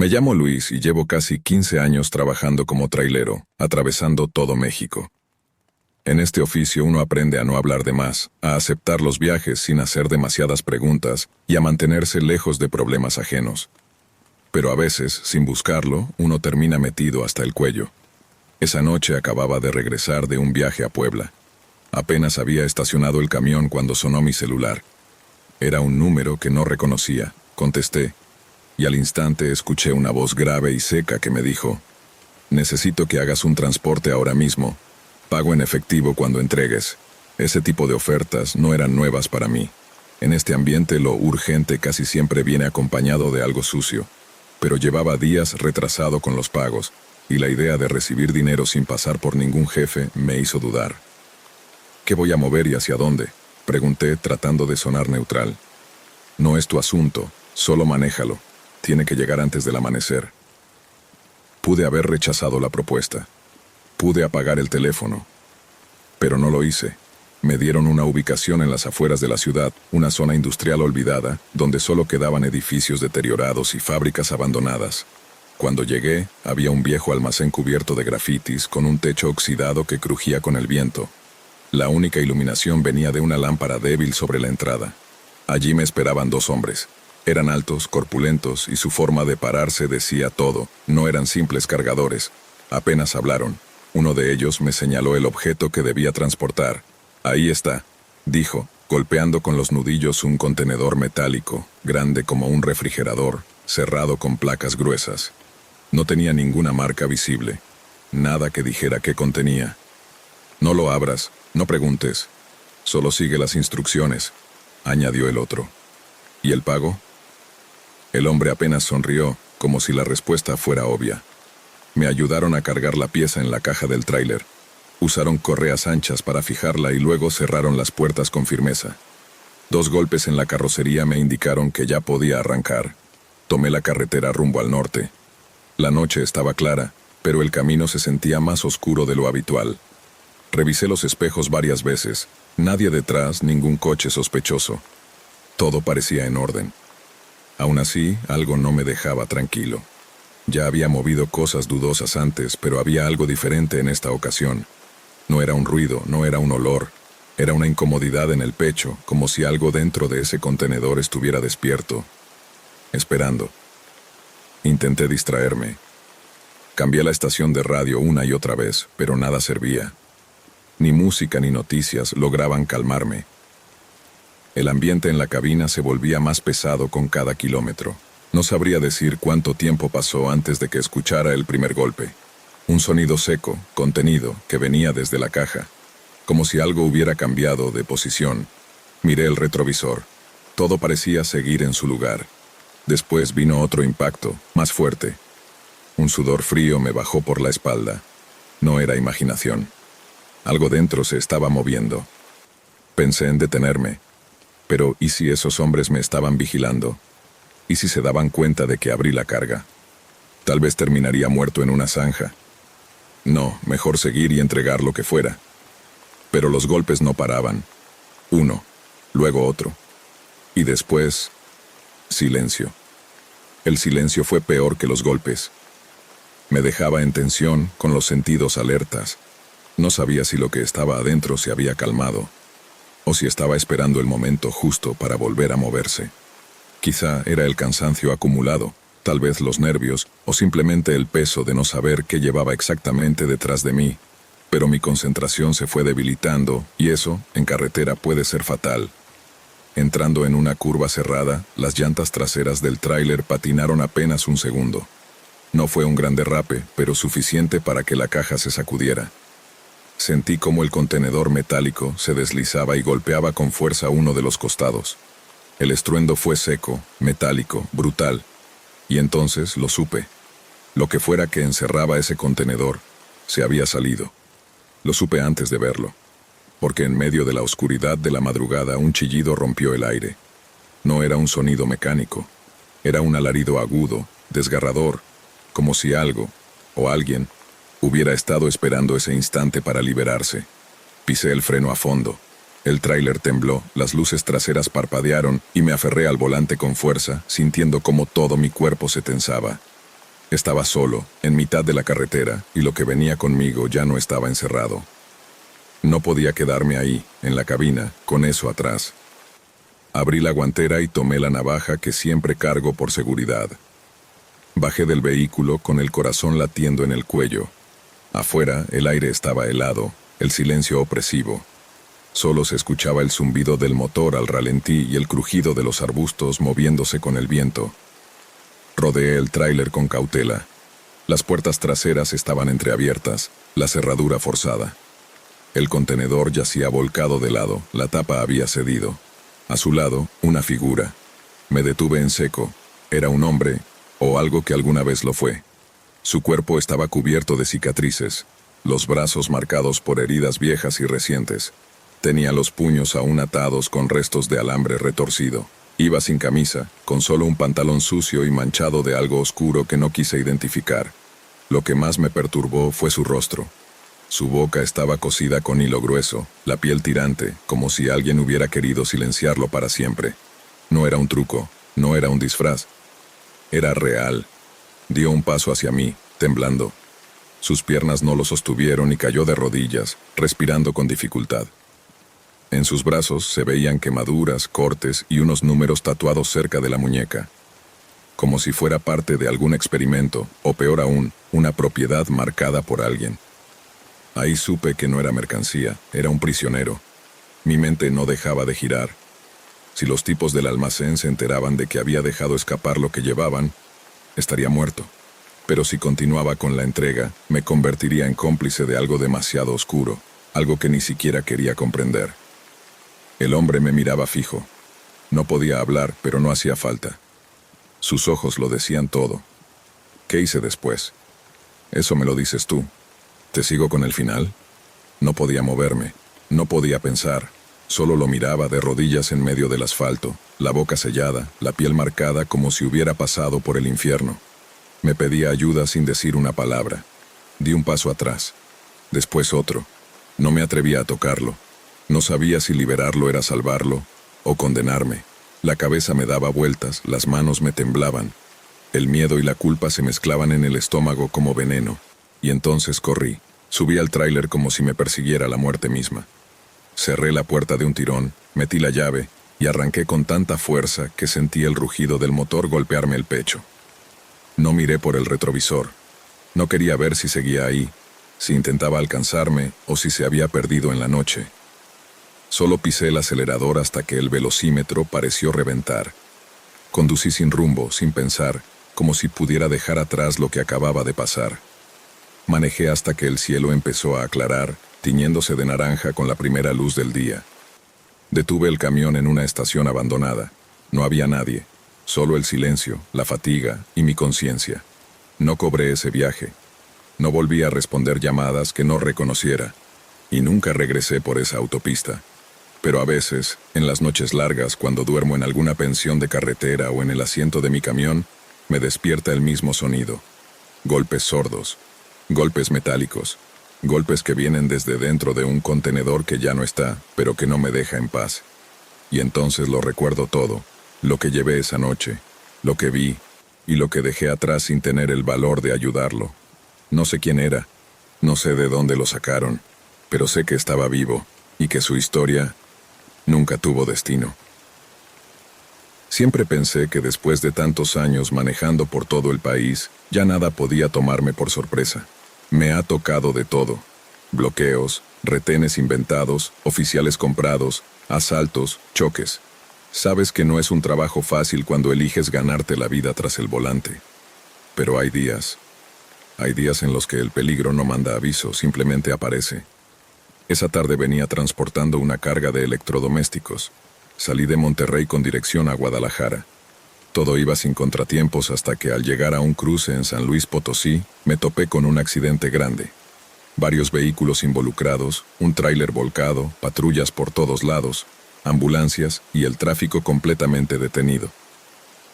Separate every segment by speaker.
Speaker 1: Me llamo Luis y llevo casi 15 años trabajando como trailero, atravesando todo México. En este oficio uno aprende a no hablar de más, a aceptar los viajes sin hacer demasiadas preguntas y a mantenerse lejos de problemas ajenos. Pero a veces, sin buscarlo, uno termina metido hasta el cuello. Esa noche acababa de regresar de un viaje a Puebla. Apenas había estacionado el camión cuando sonó mi celular. Era un número que no reconocía. Contesté, y al instante escuché una voz grave y seca que me dijo: «Necesito que hagas un transporte ahora mismo. Pago en efectivo cuando entregues». Ese tipo de ofertas no eran nuevas para mí. En este ambiente lo urgente casi siempre viene acompañado de algo sucio. Pero llevaba días retrasado con los pagos, y la idea de recibir dinero sin pasar por ningún jefe me hizo dudar. «¿Qué voy a mover y hacia dónde?», pregunté tratando de sonar neutral. «No es tu asunto, solo manéjalo. Tiene que llegar antes del amanecer». Pude haber rechazado la propuesta. Pude apagar el teléfono. Pero no lo hice. Me dieron una ubicación en las afueras de la ciudad, una zona industrial olvidada, donde solo quedaban edificios deteriorados y fábricas abandonadas. Cuando llegué, había un viejo almacén cubierto de grafitis con un techo oxidado que crujía con el viento. La única iluminación venía de una lámpara débil sobre la entrada. Allí me esperaban dos hombres. Eran altos, corpulentos, y su forma de pararse decía todo. No eran simples cargadores. Apenas hablaron. Uno de ellos me señaló el objeto que debía transportar. «Ahí está», dijo, golpeando con los nudillos un contenedor metálico, grande como un refrigerador, cerrado con placas gruesas. No tenía ninguna marca visible. Nada que dijera qué contenía. «No lo abras, no preguntes. Solo sigue las instrucciones», añadió el otro. «¿Y el pago?». El hombre apenas sonrió, como si la respuesta fuera obvia. Me ayudaron a cargar la pieza en la caja del tráiler. Usaron correas anchas para fijarla y luego cerraron las puertas con firmeza. 2 golpes en la carrocería me indicaron que ya podía arrancar. Tomé la carretera rumbo al norte. La noche estaba clara, pero el camino se sentía más oscuro de lo habitual. Revisé los espejos varias veces. Nadie detrás, ningún coche sospechoso. Todo parecía en orden. Aún así, algo no me dejaba tranquilo. Ya había movido cosas dudosas antes, pero había algo diferente en esta ocasión. No era un ruido, no era un olor. Era una incomodidad en el pecho, como si algo dentro de ese contenedor estuviera despierto, esperando. Intenté distraerme. Cambié la estación de radio una y otra vez, pero nada servía. Ni música ni noticias lograban calmarme. El ambiente en la cabina se volvía más pesado con cada kilómetro. No sabría decir cuánto tiempo pasó antes de que escuchara el primer golpe. Un sonido seco, contenido, que venía desde la caja, como si algo hubiera cambiado de posición. Miré el retrovisor. Todo parecía seguir en su lugar. Después vino otro impacto, más fuerte. Un sudor frío me bajó por la espalda. No era imaginación. Algo dentro se estaba moviendo. Pensé en detenerme. Pero ¿y si esos hombres me estaban vigilando? ¿Y si se daban cuenta de que abrí la carga? Tal vez terminaría muerto en una zanja. No, mejor seguir y entregar lo que fuera. Pero los golpes no paraban. Uno, luego otro. Y después, silencio. El silencio fue peor que los golpes. Me dejaba en tensión, con los sentidos alertas. No sabía si lo que estaba adentro se había calmado, o si estaba esperando el momento justo para volver a moverse. Quizá era el cansancio acumulado, tal vez los nervios, o simplemente el peso de no saber qué llevaba exactamente detrás de mí. Pero mi concentración se fue debilitando, y eso, en carretera, puede ser fatal. Entrando en una curva cerrada, las llantas traseras del tráiler patinaron apenas un segundo. No fue un gran derrape, pero suficiente para que la caja se sacudiera. Sentí como el contenedor metálico se deslizaba y golpeaba con fuerza uno de los costados. El estruendo fue seco, metálico, brutal. Y entonces lo supe. Lo que fuera que encerraba ese contenedor, se había salido. Lo supe antes de verlo, porque en medio de la oscuridad de la madrugada un chillido rompió el aire. No era un sonido mecánico, era un alarido agudo, desgarrador, como si algo, o alguien, hubiera estado esperando ese instante para liberarse. Pisé el freno a fondo. El tráiler tembló, las luces traseras parpadearon y me aferré al volante con fuerza, sintiendo cómo todo mi cuerpo se tensaba. Estaba solo, en mitad de la carretera, y lo que venía conmigo ya no estaba encerrado. No podía quedarme ahí, en la cabina, con eso atrás. Abrí la guantera y tomé la navaja que siempre cargo por seguridad. Bajé del vehículo con el corazón latiendo en el cuello. Afuera, el aire estaba helado, el silencio opresivo. Solo se escuchaba el zumbido del motor al ralentí y el crujido de los arbustos moviéndose con el viento. Rodeé el tráiler con cautela. Las puertas traseras estaban entreabiertas, la cerradura forzada. El contenedor yacía volcado de lado, la tapa había cedido. A su lado, una figura. Me detuve en seco. Era un hombre, o algo que alguna vez lo fue. Su cuerpo estaba cubierto de cicatrices, los brazos marcados por heridas viejas y recientes. Tenía los puños aún atados con restos de alambre retorcido. Iba sin camisa, con solo un pantalón sucio y manchado de algo oscuro que no quise identificar. Lo que más me perturbó fue su rostro. Su boca estaba cosida con hilo grueso, la piel tirante, como si alguien hubiera querido silenciarlo para siempre. No era un truco, no era un disfraz. Era real. Dio un paso hacia mí, temblando. Sus piernas no lo sostuvieron y cayó de rodillas, respirando con dificultad. En sus brazos se veían quemaduras, cortes y unos números tatuados cerca de la muñeca. Como si fuera parte de algún experimento, o peor aún, una propiedad marcada por alguien. Ahí supe que no era mercancía, era un prisionero. Mi mente no dejaba de girar. Si los tipos del almacén se enteraban de que había dejado escapar lo que llevaban, estaría muerto. Pero si continuaba con la entrega, me convertiría en cómplice de algo demasiado oscuro, algo que ni siquiera quería comprender. El hombre me miraba fijo. No podía hablar, pero no hacía falta. Sus ojos lo decían todo. ¿Qué hice después? Eso me lo dices tú. ¿Te sigo con el final? No podía moverme, no podía pensar. Solo lo miraba de rodillas en medio del asfalto, la boca sellada, la piel marcada como si hubiera pasado por el infierno. Me pedía ayuda sin decir una palabra. Di un paso atrás. Después otro. No me atrevía a tocarlo. No sabía si liberarlo era salvarlo o condenarme. La cabeza me daba vueltas, las manos me temblaban. El miedo y la culpa se mezclaban en el estómago como veneno. Y entonces corrí. Subí al tráiler como si me persiguiera la muerte misma. Cerré la puerta de un tirón, metí la llave y arranqué con tanta fuerza que sentí el rugido del motor golpearme el pecho. No miré por el retrovisor. No quería ver si seguía ahí, si intentaba alcanzarme o si se había perdido en la noche. Solo pisé el acelerador hasta que el velocímetro pareció reventar. Conducí sin rumbo, sin pensar, como si pudiera dejar atrás lo que acababa de pasar. Manejé hasta que el cielo empezó a aclarar, tiñéndose de naranja con la primera luz del día. Detuve el camión en una estación abandonada. No había nadie, solo el silencio, la fatiga y mi conciencia. No cobré ese viaje. No volví a responder llamadas que no reconociera. Y nunca regresé por esa autopista. Pero a veces, en las noches largas, cuando duermo en alguna pensión de carretera o en el asiento de mi camión, me despierta el mismo sonido. Golpes sordos. Golpes metálicos, golpes que vienen desde dentro de un contenedor que ya no está, pero que no me deja en paz. Y entonces lo recuerdo todo, lo que llevé esa noche, lo que vi y lo que dejé atrás sin tener el valor de ayudarlo. No sé quién era, no sé de dónde lo sacaron, pero sé que estaba vivo y que su historia nunca tuvo destino. Siempre pensé que después de tantos años manejando por todo el país, ya nada podía tomarme por sorpresa. Me ha tocado de todo. Bloqueos, retenes inventados, oficiales comprados, asaltos, choques. Sabes que no es un trabajo fácil cuando eliges ganarte la vida tras el volante. Pero hay días en los que el peligro no manda aviso, simplemente aparece. Esa tarde venía transportando una carga de electrodomésticos. Salí de Monterrey con dirección a Guadalajara. Todo iba sin contratiempos hasta que al llegar a un cruce en San Luis Potosí, me topé con un accidente grande. Varios vehículos involucrados, un tráiler volcado, patrullas por todos lados, ambulancias y el tráfico completamente detenido.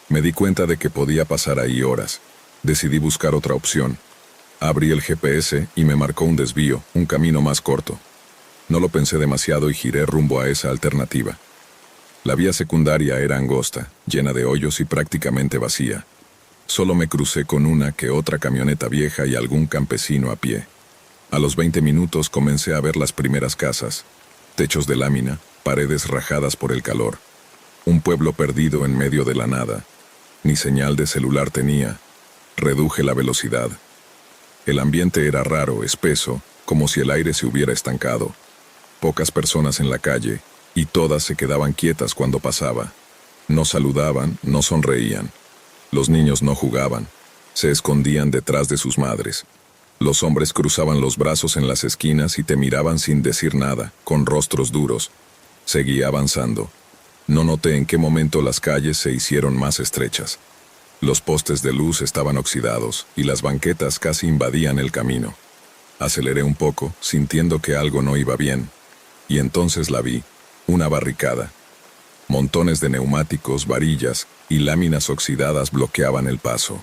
Speaker 1: Me di cuenta de que podía pasar ahí horas. Decidí buscar otra opción. Abrí el GPS y me marcó un desvío, un camino más corto. No lo pensé demasiado y giré rumbo a esa alternativa. La vía secundaria era angosta, llena de hoyos y prácticamente vacía. Solo me crucé con una que otra camioneta vieja y algún campesino a pie. A los 20 minutos comencé a ver las primeras casas, techos de lámina, paredes rajadas por el calor. Un pueblo perdido en medio de la nada. Ni señal de celular tenía. Reduje la velocidad. El ambiente era raro, espeso, como si el aire se hubiera estancado. Pocas personas en la calle, y todas se quedaban quietas cuando pasaba. No saludaban, no sonreían. Los niños no jugaban. Se escondían detrás de sus madres. Los hombres cruzaban los brazos en las esquinas y te miraban sin decir nada, con rostros duros. Seguí avanzando. No noté en qué momento las calles se hicieron más estrechas. Los postes de luz estaban oxidados y las banquetas casi invadían el camino. Aceleré un poco, sintiendo que algo no iba bien. Y entonces la vi, una barricada. Montones de neumáticos, varillas y láminas oxidadas bloqueaban el paso.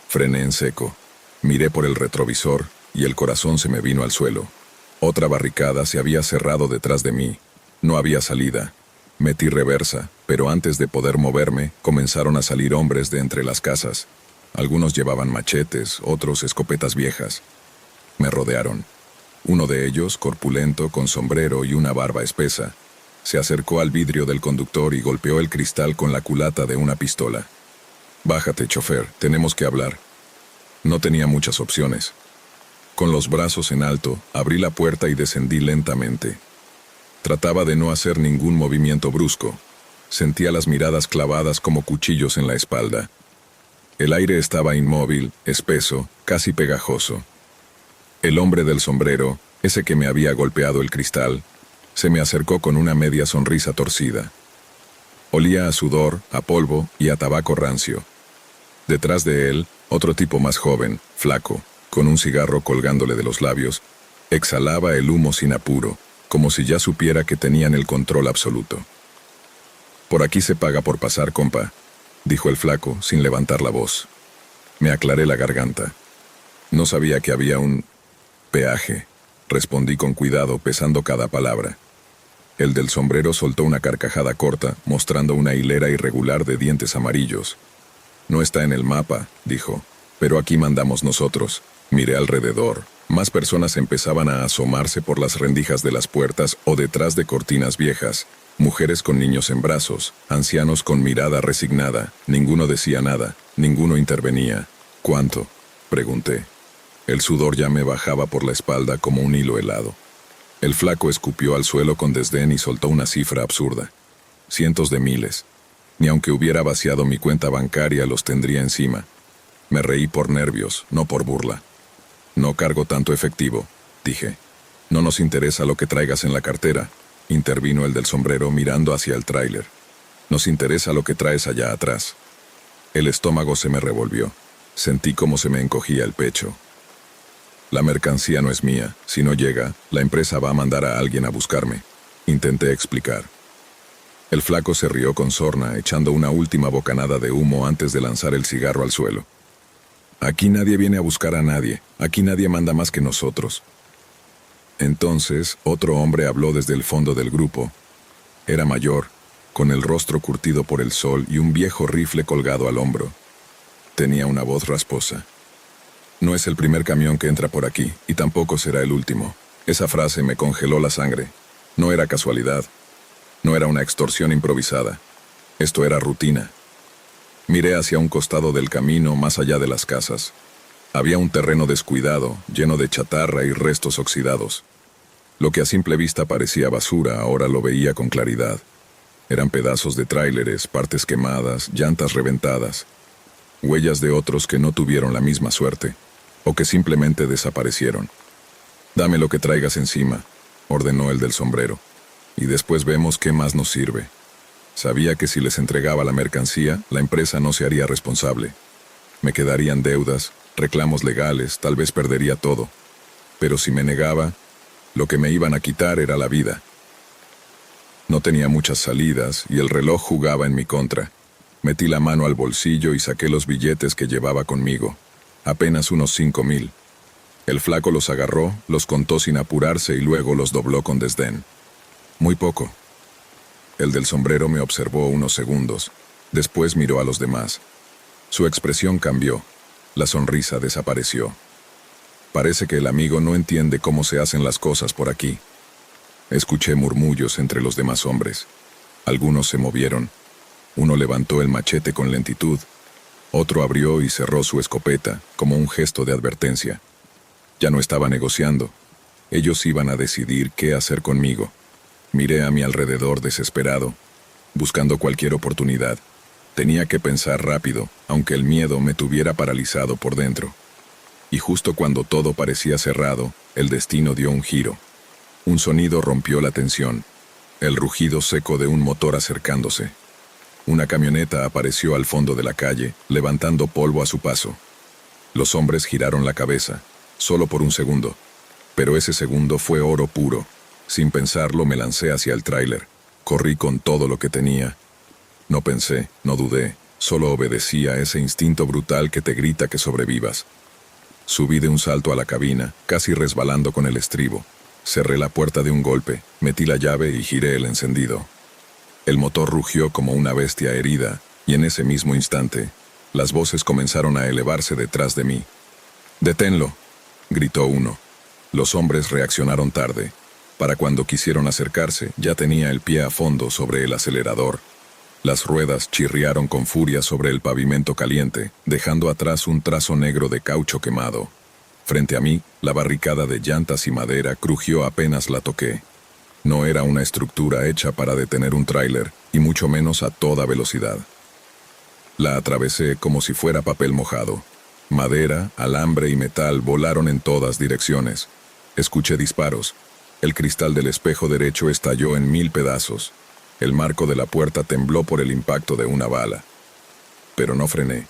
Speaker 1: Frené en seco. Miré por el retrovisor y el corazón se me vino al suelo. Otra barricada se había cerrado detrás de mí. No había salida. Metí reversa, pero antes de poder moverme, comenzaron a salir hombres de entre las casas. Algunos llevaban machetes, otros escopetas viejas. Me rodearon. Uno de ellos, corpulento, con sombrero y una barba espesa, se acercó al vidrio del conductor y golpeó el cristal con la culata de una pistola. «Bájate, chofer, tenemos que hablar». No tenía muchas opciones. Con los brazos en alto, abrí la puerta y descendí lentamente. Trataba de no hacer ningún movimiento brusco. Sentía las miradas clavadas como cuchillos en la espalda. El aire estaba inmóvil, espeso, casi pegajoso. El hombre del sombrero, ese que me había golpeado el cristal, se me acercó con una media sonrisa torcida. Olía a sudor, a polvo y a tabaco rancio. Detrás de él, otro tipo más joven, flaco, con un cigarro colgándole de los labios, exhalaba el humo sin apuro, como si ya supiera que tenían el control absoluto. «Por aquí se paga por pasar, compa», dijo el flaco, sin levantar la voz. Me aclaré la garganta. No sabía que había un peaje, respondí con cuidado, pesando cada palabra. El del sombrero soltó una carcajada corta, mostrando una hilera irregular de dientes amarillos. «No está en el mapa», dijo, «pero aquí mandamos nosotros». Miré alrededor. Más personas empezaban a asomarse por las rendijas de las puertas o detrás de cortinas viejas. Mujeres con niños en brazos, ancianos con mirada resignada. Ninguno decía nada, ninguno intervenía. «¿Cuánto?», pregunté. El sudor ya me bajaba por la espalda como un hilo helado. El flaco escupió al suelo con desdén y soltó una cifra absurda. «Cientos de miles. Ni aunque hubiera vaciado mi cuenta bancaria los tendría encima». Me reí por nervios, no por burla. «No cargo tanto efectivo», dije. «No nos interesa lo que traigas en la cartera», intervino el del sombrero mirando hacia el tráiler. «Nos interesa lo que traes allá atrás». El estómago se me revolvió. Sentí cómo se me encogía el pecho. «La mercancía no es mía. Si no llega, la empresa va a mandar a alguien a buscarme», intenté explicar. El flaco se rió con sorna, echando una última bocanada de humo antes de lanzar el cigarro al suelo. «Aquí nadie viene a buscar a nadie. Aquí nadie manda más que nosotros». Entonces, otro hombre habló desde el fondo del grupo. Era mayor, con el rostro curtido por el sol y un viejo rifle colgado al hombro. Tenía una voz rasposa. «No es el primer camión que entra por aquí, y tampoco será el último». Esa frase me congeló la sangre. No era casualidad. No era una extorsión improvisada. Esto era rutina. Miré hacia un costado del camino más allá de las casas. Había un terreno descuidado, lleno de chatarra y restos oxidados. Lo que a simple vista parecía basura, ahora lo veía con claridad. Eran pedazos de tráileres, partes quemadas, llantas reventadas. Huellas de otros que no tuvieron la misma suerte, o que simplemente desaparecieron. «Dame lo que traigas encima», ordenó el del sombrero, «y después vemos qué más nos sirve». Sabía que si les entregaba la mercancía, la empresa no se haría responsable. Me quedarían deudas, reclamos legales, tal vez perdería todo. Pero si me negaba, lo que me iban a quitar era la vida. No tenía muchas salidas y el reloj jugaba en mi contra. Metí la mano al bolsillo y saqué los billetes que llevaba conmigo. Apenas unos 5,000. El flaco los agarró, los contó sin apurarse y luego los dobló con desdén. «Muy poco». El del sombrero me observó unos segundos. Después miró a los demás. Su expresión cambió. La sonrisa desapareció. Parece que el amigo no entiende cómo se hacen las cosas por aquí. Escuché murmullos entre los demás hombres. Algunos se movieron. Uno levantó el machete con lentitud. Otro abrió y cerró su escopeta, como un gesto de advertencia. Ya no estaba negociando. Ellos iban a decidir qué hacer conmigo. Miré a mi alrededor desesperado, buscando cualquier oportunidad. Tenía que pensar rápido, aunque el miedo me tuviera paralizado por dentro. Y justo cuando todo parecía cerrado, el destino dio un giro. Un sonido rompió la tensión. El rugido seco de un motor acercándose. Una camioneta apareció al fondo de la calle, levantando polvo a su paso. Los hombres giraron la cabeza, solo por un segundo. Pero ese segundo fue oro puro. Sin pensarlo me lancé hacia el tráiler. Corrí con todo lo que tenía. No pensé, no dudé, solo obedecí a ese instinto brutal que te grita que sobrevivas. Subí de un salto a la cabina, casi resbalando con el estribo. Cerré la puerta de un golpe, metí la llave y giré el encendido. El motor rugió como una bestia herida, y en ese mismo instante, las voces comenzaron a elevarse detrás de mí. «¡Deténlo!», gritó uno. Los hombres reaccionaron tarde. Para cuando quisieron acercarse, ya tenía el pie a fondo sobre el acelerador. Las ruedas chirriaron con furia sobre el pavimento caliente, dejando atrás un trazo negro de caucho quemado. Frente a mí, la barricada de llantas y madera crujió apenas la toqué. No era una estructura hecha para detener un tráiler, y mucho menos a toda velocidad. La atravesé como si fuera papel mojado. Madera, alambre y metal volaron en todas direcciones. Escuché disparos. El cristal del espejo derecho estalló en 1000 pedazos. El marco de la puerta tembló por el impacto de una bala. Pero no frené.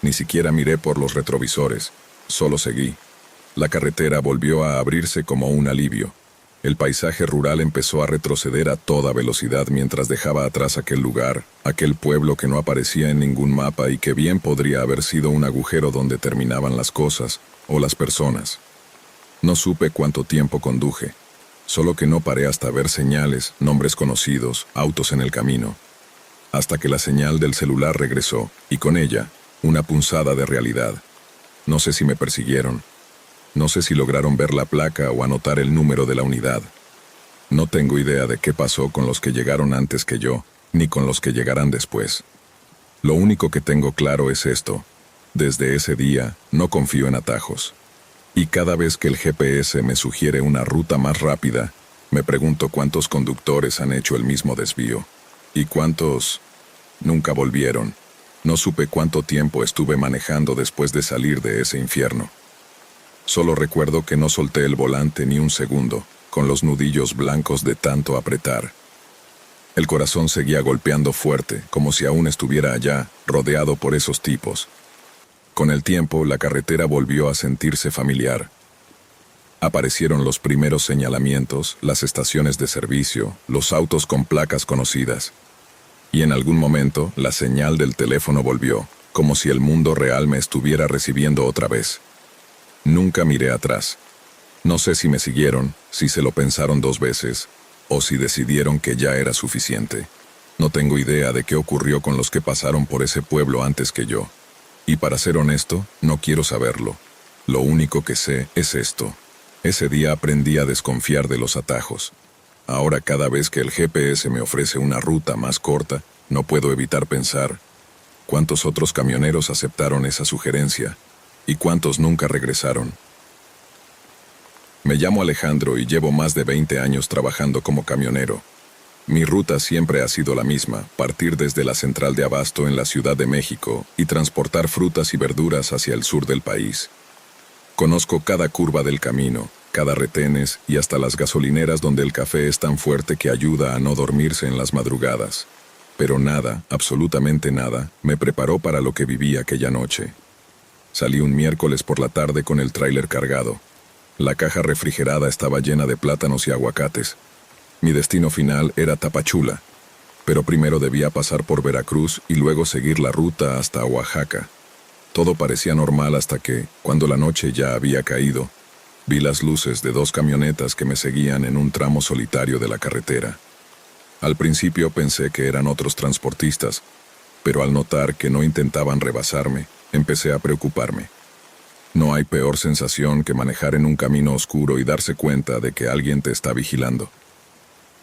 Speaker 1: Ni siquiera miré por los retrovisores. Solo seguí. La carretera volvió a abrirse como un alivio. El paisaje rural empezó a retroceder a toda velocidad mientras dejaba atrás aquel lugar, aquel pueblo que no aparecía en ningún mapa y que bien podría haber sido un agujero donde terminaban las cosas o las personas. No supe cuánto tiempo conduje. Solo que no paré hasta ver señales, nombres conocidos, autos en el camino. Hasta que la señal del celular regresó, y con ella, una punzada de realidad. No sé si me persiguieron. No sé si lograron ver la placa o anotar el número de la unidad. No tengo idea de qué pasó con los que llegaron antes que yo, ni con los que llegarán después. Lo único que tengo claro es esto. Desde ese día, no confío en atajos. Y cada vez que el GPS me sugiere una ruta más rápida, me pregunto cuántos conductores han hecho el mismo desvío. Y cuántos nunca volvieron. No supe cuánto tiempo estuve manejando después de salir de ese infierno. Solo recuerdo que no solté el volante ni un segundo, con los nudillos blancos de tanto apretar. El corazón seguía golpeando fuerte, como si aún estuviera allá, rodeado por esos tipos. Con el tiempo, la carretera volvió a sentirse familiar. Aparecieron los primeros señalamientos, las estaciones de servicio, los autos con placas conocidas. Y en algún momento, la señal del teléfono volvió, como si el mundo real me estuviera recibiendo otra vez. Nunca miré atrás. No sé si me siguieron, si se lo pensaron 2 veces, o si decidieron que ya era suficiente. No tengo idea de qué ocurrió con los que pasaron por ese pueblo antes que yo. Y para ser honesto, no quiero saberlo. Lo único que sé es esto. Ese día aprendí a desconfiar de los atajos. Ahora cada vez que el GPS me ofrece una ruta más corta, no puedo evitar pensar, ¿cuántos otros camioneros aceptaron esa sugerencia? ¿Y cuántos nunca regresaron? Me llamo Alejandro y llevo más de 20 años trabajando como camionero. Mi ruta siempre ha sido la misma, partir desde la central de abasto en la Ciudad de México y transportar frutas y verduras hacia el sur del país. Conozco cada curva del camino, cada retenes y hasta las gasolineras donde el café es tan fuerte que ayuda a no dormirse en las madrugadas. Pero nada, absolutamente nada, me preparó para lo que viví aquella noche. Salí un miércoles por la tarde con el tráiler cargado. La caja refrigerada estaba llena de plátanos y aguacates. Mi destino final era Tapachula, pero primero debía pasar por Veracruz y luego seguir la ruta hasta Oaxaca. Todo parecía normal hasta que, cuando la noche ya había caído, vi las luces de 2 camionetas que me seguían en un tramo solitario de la carretera. Al principio pensé que eran otros transportistas, pero al notar que no intentaban rebasarme, empecé a preocuparme. No hay peor sensación que manejar en un camino oscuro y darse cuenta de que alguien te está vigilando.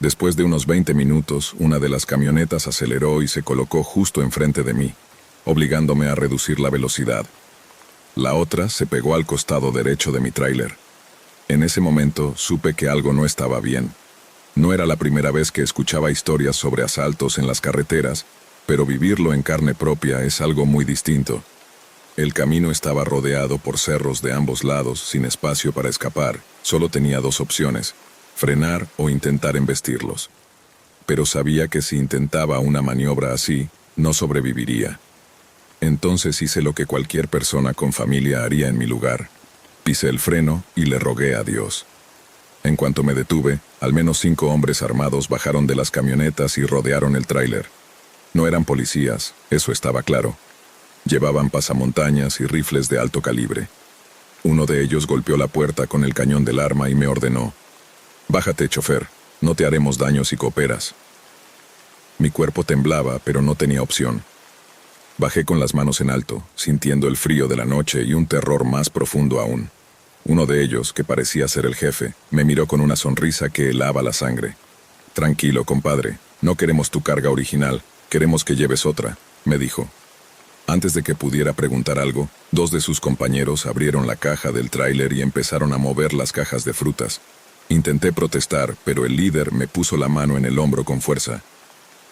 Speaker 1: Después de unos 20 minutos, una de las camionetas aceleró y se colocó justo enfrente de mí, obligándome a reducir la velocidad. La otra se pegó al costado derecho de mi tráiler. En ese momento supe que algo no estaba bien. No era la primera vez que escuchaba historias sobre asaltos en las carreteras, pero vivirlo en carne propia es algo muy distinto. El camino estaba rodeado por cerros de ambos lados, sin espacio para escapar. Solo tenía dos opciones: frenar o intentar embestirlos. Pero sabía que si intentaba una maniobra así, no sobreviviría. Entonces hice lo que cualquier persona con familia haría en mi lugar. Pisé el freno y le rogué a Dios. En cuanto me detuve, al menos 5 hombres armados bajaron de las camionetas y rodearon el tráiler. No eran policías, eso estaba claro. Llevaban pasamontañas y rifles de alto calibre. Uno de ellos golpeó la puerta con el cañón del arma y me ordenó: «Bájate, chofer, no te haremos daño si cooperas». Mi cuerpo temblaba, pero no tenía opción. Bajé con las manos en alto, sintiendo el frío de la noche y un terror más profundo aún. Uno de ellos, que parecía ser el jefe, me miró con una sonrisa que helaba la sangre. «Tranquilo, compadre, no queremos tu carga original, queremos que lleves otra», me dijo. Antes de que pudiera preguntar algo, 2 de sus compañeros abrieron la caja del tráiler y empezaron a mover las cajas de frutas. Intenté protestar, pero el líder me puso la mano en el hombro con fuerza.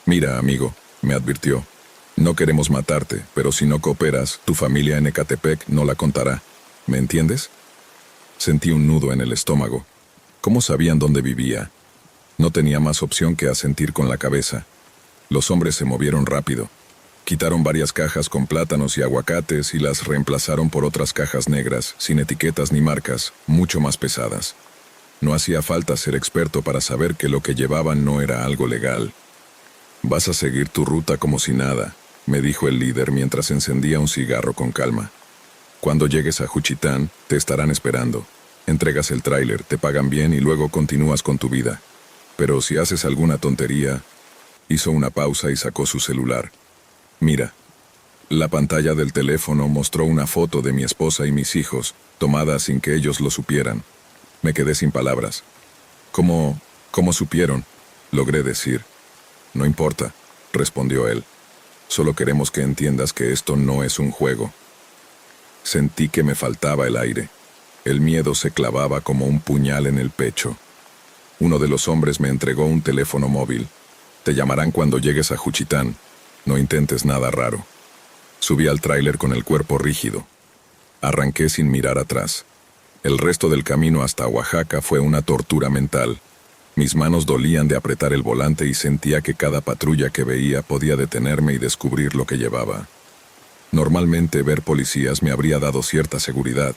Speaker 1: «Mira, amigo», me advirtió, «no queremos matarte, pero si no cooperas, tu familia en Ecatepec no la contará. ¿Me entiendes?». Sentí un nudo en el estómago. ¿Cómo sabían dónde vivía? No tenía más opción que asentir con la cabeza. Los hombres se movieron rápido. Quitaron varias cajas con plátanos y aguacates y las reemplazaron por otras cajas negras, sin etiquetas ni marcas, mucho más pesadas. No hacía falta ser experto para saber que lo que llevaban no era algo legal. «Vas a seguir tu ruta como si nada», me dijo el líder mientras encendía un cigarro con calma. «Cuando llegues a Juchitán, te estarán esperando. Entregas el tráiler, te pagan bien y luego continúas con tu vida. Pero si haces alguna tontería...». Hizo una pausa y sacó su celular. «Mira». La pantalla del teléfono mostró una foto de mi esposa y mis hijos, tomada sin que ellos lo supieran. Me quedé sin palabras. ¿Cómo supieron?», logré decir. «No importa», respondió él. «Solo queremos que entiendas que esto no es un juego». Sentí que me faltaba el aire. El miedo se clavaba como un puñal en el pecho. Uno de los hombres me entregó un teléfono móvil. «Te llamarán cuando llegues a Juchitán. No intentes nada raro». Subí al tráiler con el cuerpo rígido. Arranqué sin mirar atrás. El resto del camino hasta Oaxaca fue una tortura mental. Mis manos dolían de apretar el volante y sentía que cada patrulla que veía podía detenerme y descubrir lo que llevaba. Normalmente ver policías me habría dado cierta seguridad,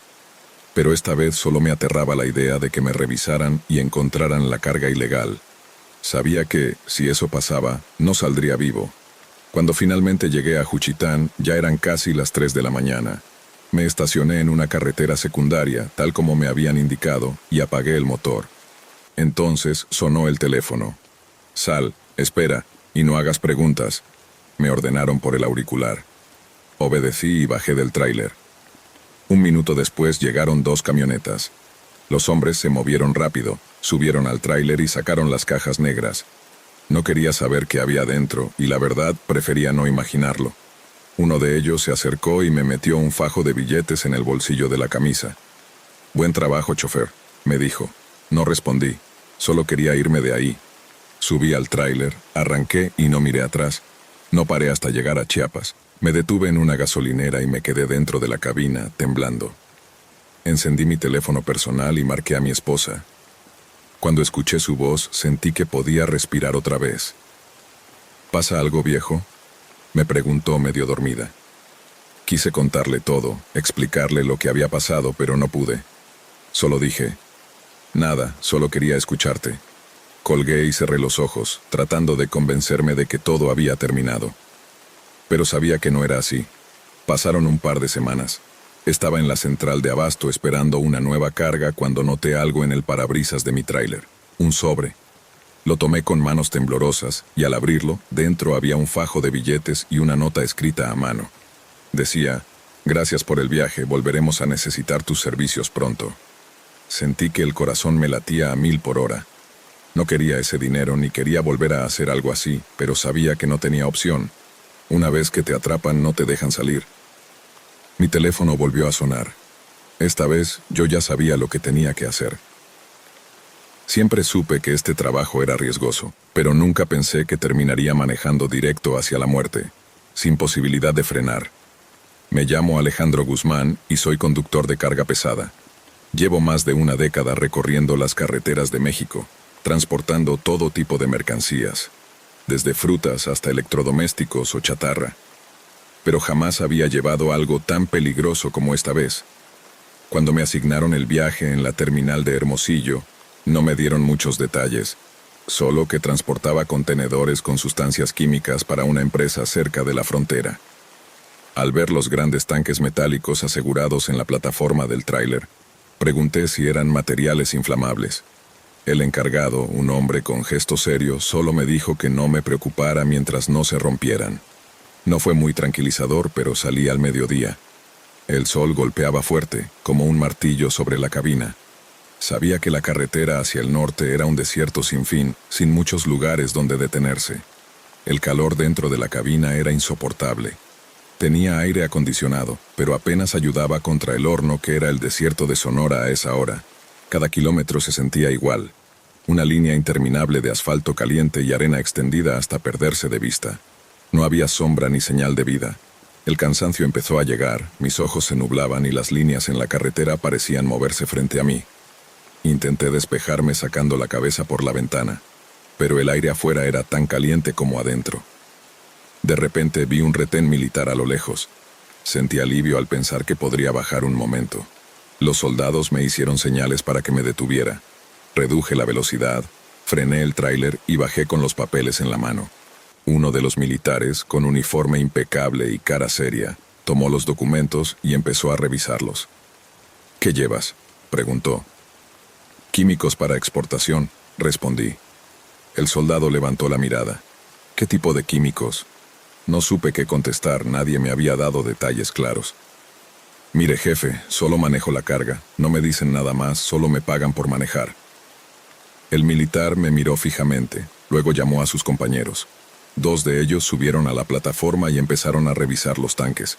Speaker 1: pero esta vez solo me aterraba la idea de que me revisaran y encontraran la carga ilegal. Sabía que, si eso pasaba, no saldría vivo. Cuando finalmente llegué a Juchitán, ya eran casi las 3 de la mañana. Me estacioné en una carretera secundaria, tal como me habían indicado, y apagué el motor. Entonces sonó el teléfono. «Sal, espera, y no hagas preguntas», me ordenaron por el auricular. Obedecí y bajé del tráiler. 1 minuto después llegaron 2 camionetas. Los hombres se movieron rápido, subieron al tráiler y sacaron las cajas negras. No quería saber qué había dentro, y la verdad prefería no imaginarlo. Uno de ellos se acercó y me metió un fajo de billetes en el bolsillo de la camisa. «Buen trabajo, chofer», me dijo. No respondí, solo quería irme de ahí. Subí al tráiler, arranqué y no miré atrás. No paré hasta llegar a Chiapas. Me detuve en una gasolinera y me quedé dentro de la cabina, temblando. Encendí mi teléfono personal y marqué a mi esposa. Cuando escuché su voz, sentí que podía respirar otra vez. «¿Pasa algo, viejo?», me preguntó medio dormida. Quise contarle todo, explicarle lo que había pasado, pero no pude. Solo dije: «Nada, solo quería escucharte». Colgué y cerré los ojos, tratando de convencerme de que todo había terminado. Pero sabía que no era así. Pasaron un par de semanas. Estaba en la central de abasto esperando una nueva carga cuando noté algo en el parabrisas de mi tráiler. Un sobre. Lo tomé con manos temblorosas y al abrirlo, dentro había un fajo de billetes y una nota escrita a mano. Decía: «Gracias por el viaje, volveremos a necesitar tus servicios pronto». Sentí que el corazón me latía a 1000 por hora. No quería ese dinero ni quería volver a hacer algo así, pero sabía que no tenía opción. Una vez que te atrapan no te dejan salir. Mi teléfono volvió a sonar. Esta vez yo ya sabía lo que tenía que hacer. Siempre supe que este trabajo era riesgoso, pero nunca pensé que terminaría manejando directo hacia la muerte, sin posibilidad de frenar. Me llamo Alejandro Guzmán y soy conductor de carga pesada. Llevo más de una década recorriendo las carreteras de México, transportando todo tipo de mercancías, desde frutas hasta electrodomésticos o chatarra. Pero jamás había llevado algo tan peligroso como esta vez. Cuando me asignaron el viaje en la terminal de Hermosillo, no me dieron muchos detalles, solo que transportaba contenedores con sustancias químicas para una empresa cerca de la frontera. Al ver los grandes tanques metálicos asegurados en la plataforma del tráiler, pregunté si eran materiales inflamables. El encargado, un hombre con gesto serio, solo me dijo que no me preocupara mientras no se rompieran. No fue muy tranquilizador, pero salí al mediodía. El sol golpeaba fuerte, como un martillo sobre la cabina. Sabía que la carretera hacia el norte era un desierto sin fin, sin muchos lugares donde detenerse. El calor dentro de la cabina era insoportable. Tenía aire acondicionado, pero apenas ayudaba contra el horno que era el desierto de Sonora a esa hora. Cada kilómetro se sentía igual. Una línea interminable de asfalto caliente y arena extendida hasta perderse de vista. No había sombra ni señal de vida. El cansancio empezó a llegar, mis ojos se nublaban y las líneas en la carretera parecían moverse frente a mí. Intenté despejarme sacando la cabeza por la ventana, pero el aire afuera era tan caliente como adentro. De repente vi un retén militar a lo lejos. Sentí alivio al pensar que podría bajar un momento. Los soldados me hicieron señales para que me detuviera. Reduje la velocidad, frené el tráiler y bajé con los papeles en la mano. Uno de los militares, con uniforme impecable y cara seria, tomó los documentos y empezó a revisarlos. «¿Qué llevas?», preguntó. «Químicos para exportación», respondí. El soldado levantó la mirada. «¿Qué tipo de químicos?». No supe qué contestar, nadie me había dado detalles claros. «Mire, jefe, solo manejo la carga, no me dicen nada más, solo me pagan por manejar». El militar me miró fijamente, luego llamó a sus compañeros. 2 de ellos subieron a la plataforma y empezaron a revisar los tanques.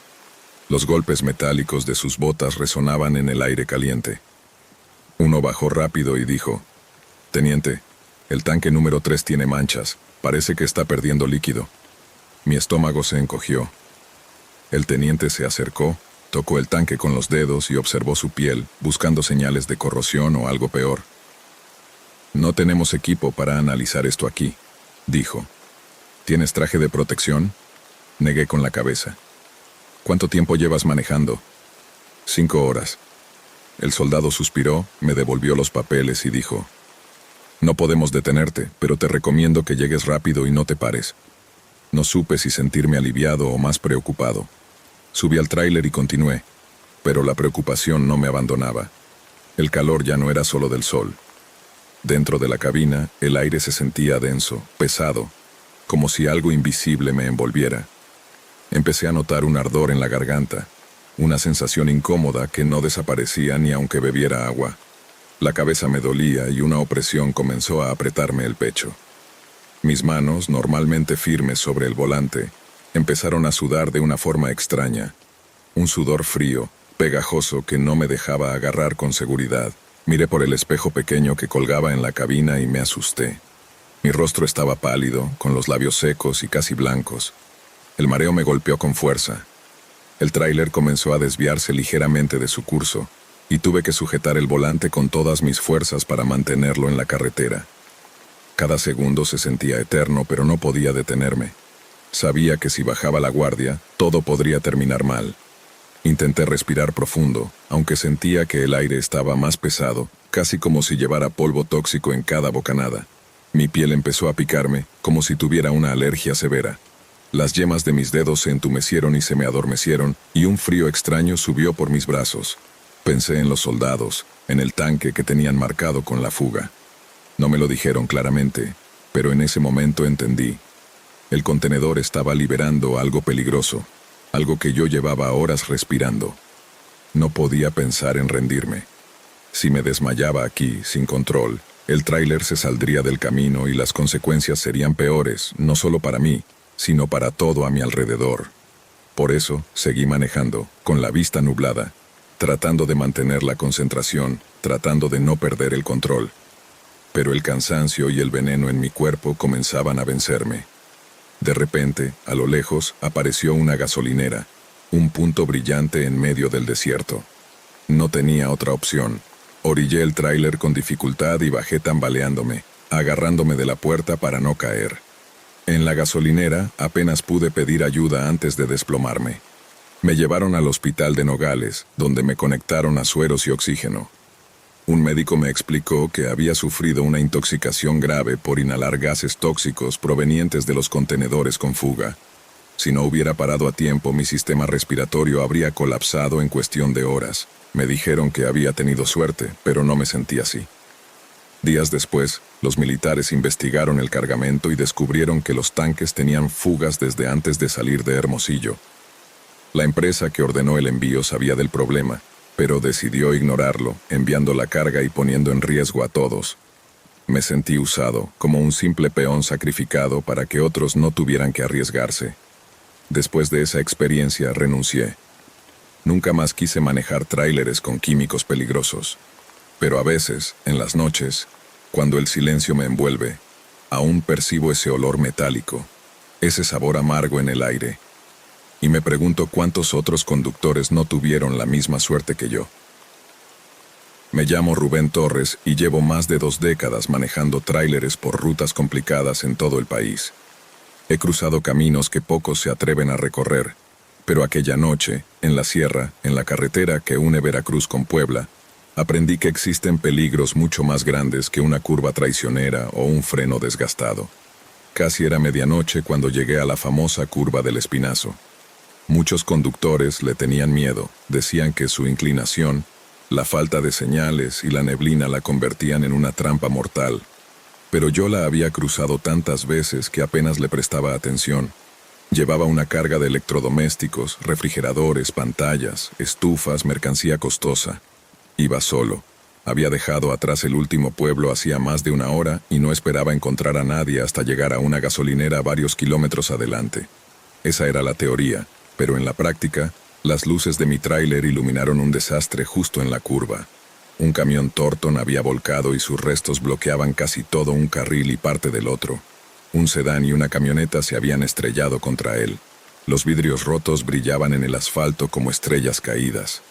Speaker 1: Los golpes metálicos de sus botas resonaban en el aire caliente. Uno bajó rápido y dijo: «Teniente, el tanque número 3 tiene manchas, parece que está perdiendo líquido». Mi estómago se encogió. El teniente se acercó, tocó el tanque con los dedos y observó su piel, buscando señales de corrosión o algo peor. «No tenemos equipo para analizar esto aquí», dijo. «¿Tienes traje de protección?». Negué con la cabeza. «¿Cuánto tiempo llevas manejando?». 5 horas. El soldado suspiró, me devolvió los papeles y dijo: «No podemos detenerte, pero te recomiendo que llegues rápido y no te pares». No supe si sentirme aliviado o más preocupado. Subí al tráiler y continué, pero la preocupación no me abandonaba. El calor ya no era solo del sol. Dentro de la cabina, el aire se sentía denso, pesado, como si algo invisible me envolviera. Empecé a notar un ardor en la garganta, una sensación incómoda que no desaparecía ni aunque bebiera agua. La cabeza me dolía y una opresión comenzó a apretarme el pecho. Mis manos, normalmente firmes sobre el volante, empezaron a sudar de una forma extraña. Un sudor frío, pegajoso que no me dejaba agarrar con seguridad. Miré por el espejo pequeño que colgaba en la cabina y me asusté. Mi rostro estaba pálido, con los labios secos y casi blancos. El mareo me golpeó con fuerza. El tráiler comenzó a desviarse ligeramente de su curso, y tuve que sujetar el volante con todas mis fuerzas para mantenerlo en la carretera. Cada segundo se sentía eterno, pero no podía detenerme. Sabía que si bajaba la guardia, todo podría terminar mal. Intenté respirar profundo, aunque sentía que el aire estaba más pesado, casi como si llevara polvo tóxico en cada bocanada. Mi piel empezó a picarme, como si tuviera una alergia severa. Las yemas de mis dedos se entumecieron y se me adormecieron, y un frío extraño subió por mis brazos. Pensé en los soldados, en el tanque que tenían marcado con la fuga. No me lo dijeron claramente, Pero en ese momento entendí. El contenedor estaba liberando algo peligroso, algo que yo llevaba horas respirando. No podía pensar en rendirme. Si me desmayaba aquí, sin control, el tráiler se saldría del camino y las consecuencias serían peores, no solo para mí, sino para todo a mi alrededor. Por eso, seguí manejando, con la vista nublada, tratando de mantener la concentración, tratando de no perder el control. Pero el cansancio y el veneno en mi cuerpo comenzaban a vencerme. De repente, a lo lejos, apareció una gasolinera, un punto brillante en medio del desierto. No tenía otra opción. Orillé el tráiler con dificultad y bajé tambaleándome, agarrándome de la puerta para no caer. En la gasolinera apenas pude pedir ayuda antes de desplomarme. Me llevaron al hospital de Nogales, donde me conectaron a sueros y oxígeno. Un médico me explicó que había sufrido una intoxicación grave por inhalar gases tóxicos provenientes de los contenedores con fuga. Si no hubiera parado a tiempo, mi sistema respiratorio habría colapsado en cuestión de horas. Me dijeron que había tenido suerte, pero no me sentí así. Días después, los militares investigaron el cargamento y descubrieron que los tanques tenían fugas desde antes de salir de Hermosillo. La empresa que ordenó el envío sabía del problema, pero decidió ignorarlo, enviando la carga y poniendo en riesgo a todos. Me sentí usado, como un simple peón sacrificado para que otros no tuvieran que arriesgarse. Después de esa experiencia, renuncié. Nunca más quise manejar tráileres con químicos peligrosos. Pero a veces, en las noches, cuando el silencio me envuelve, aún percibo ese olor metálico, ese sabor amargo en el aire. Y me pregunto cuántos otros conductores no tuvieron la misma suerte que yo. Me llamo Rubén Torres y llevo más de 2 décadas manejando tráileres por rutas complicadas en todo el país. He cruzado caminos que pocos se atreven a recorrer, pero aquella noche, en la sierra, en la carretera que une Veracruz con Puebla, aprendí que existen peligros mucho más grandes que una curva traicionera o un freno desgastado. Casi era medianoche cuando llegué a la famosa curva del Espinazo. Muchos conductores le tenían miedo, decían que su inclinación, la falta de señales y la neblina la convertían en una trampa mortal. Pero yo la había cruzado tantas veces que apenas le prestaba atención. Llevaba una carga de electrodomésticos, refrigeradores, pantallas, estufas, mercancía costosa. Iba solo. Había dejado atrás el último pueblo hacía más de 1 hora y no esperaba encontrar a nadie hasta llegar a una gasolinera varios kilómetros adelante. Esa era la teoría, pero en la práctica, las luces de mi tráiler iluminaron un desastre justo en la curva. Un camión Torton había volcado y sus restos bloqueaban casi todo un carril y parte del otro. Un sedán y una camioneta se habían estrellado contra él. Los vidrios rotos brillaban en el asfalto como estrellas caídas.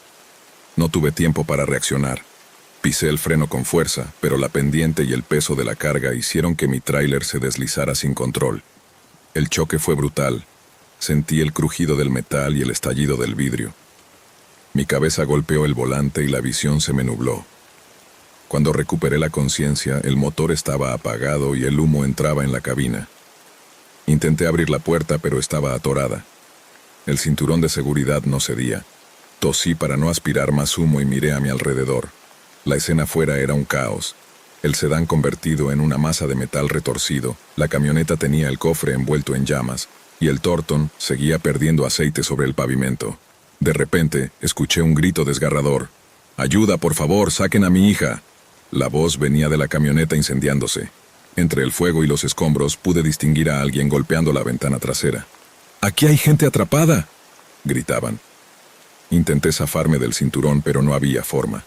Speaker 1: No tuve tiempo para reaccionar. Pisé el freno con fuerza, pero la pendiente y el peso de la carga hicieron que mi tráiler se deslizara sin control. El choque fue brutal. Sentí el crujido del metal y el estallido del vidrio. Mi cabeza golpeó el volante y la visión se me nubló. Cuando recuperé la conciencia, el motor estaba apagado y el humo entraba en la cabina. Intenté abrir la puerta, pero estaba atorada. El cinturón de seguridad no cedía. Tosí para no aspirar más humo y miré a mi alrededor. La escena afuera era un caos. El sedán convertido en una masa de metal retorcido, la camioneta tenía el cofre envuelto en llamas, y el Torton seguía perdiendo aceite sobre el pavimento. De repente, escuché un grito desgarrador. «¡Ayuda, por favor! ¡Saquen a mi hija!». La voz venía de la camioneta incendiándose. Entre el fuego y los escombros pude distinguir a alguien golpeando la ventana trasera. «¡Aquí hay gente atrapada!», gritaban. Intenté zafarme del cinturón, pero no había forma.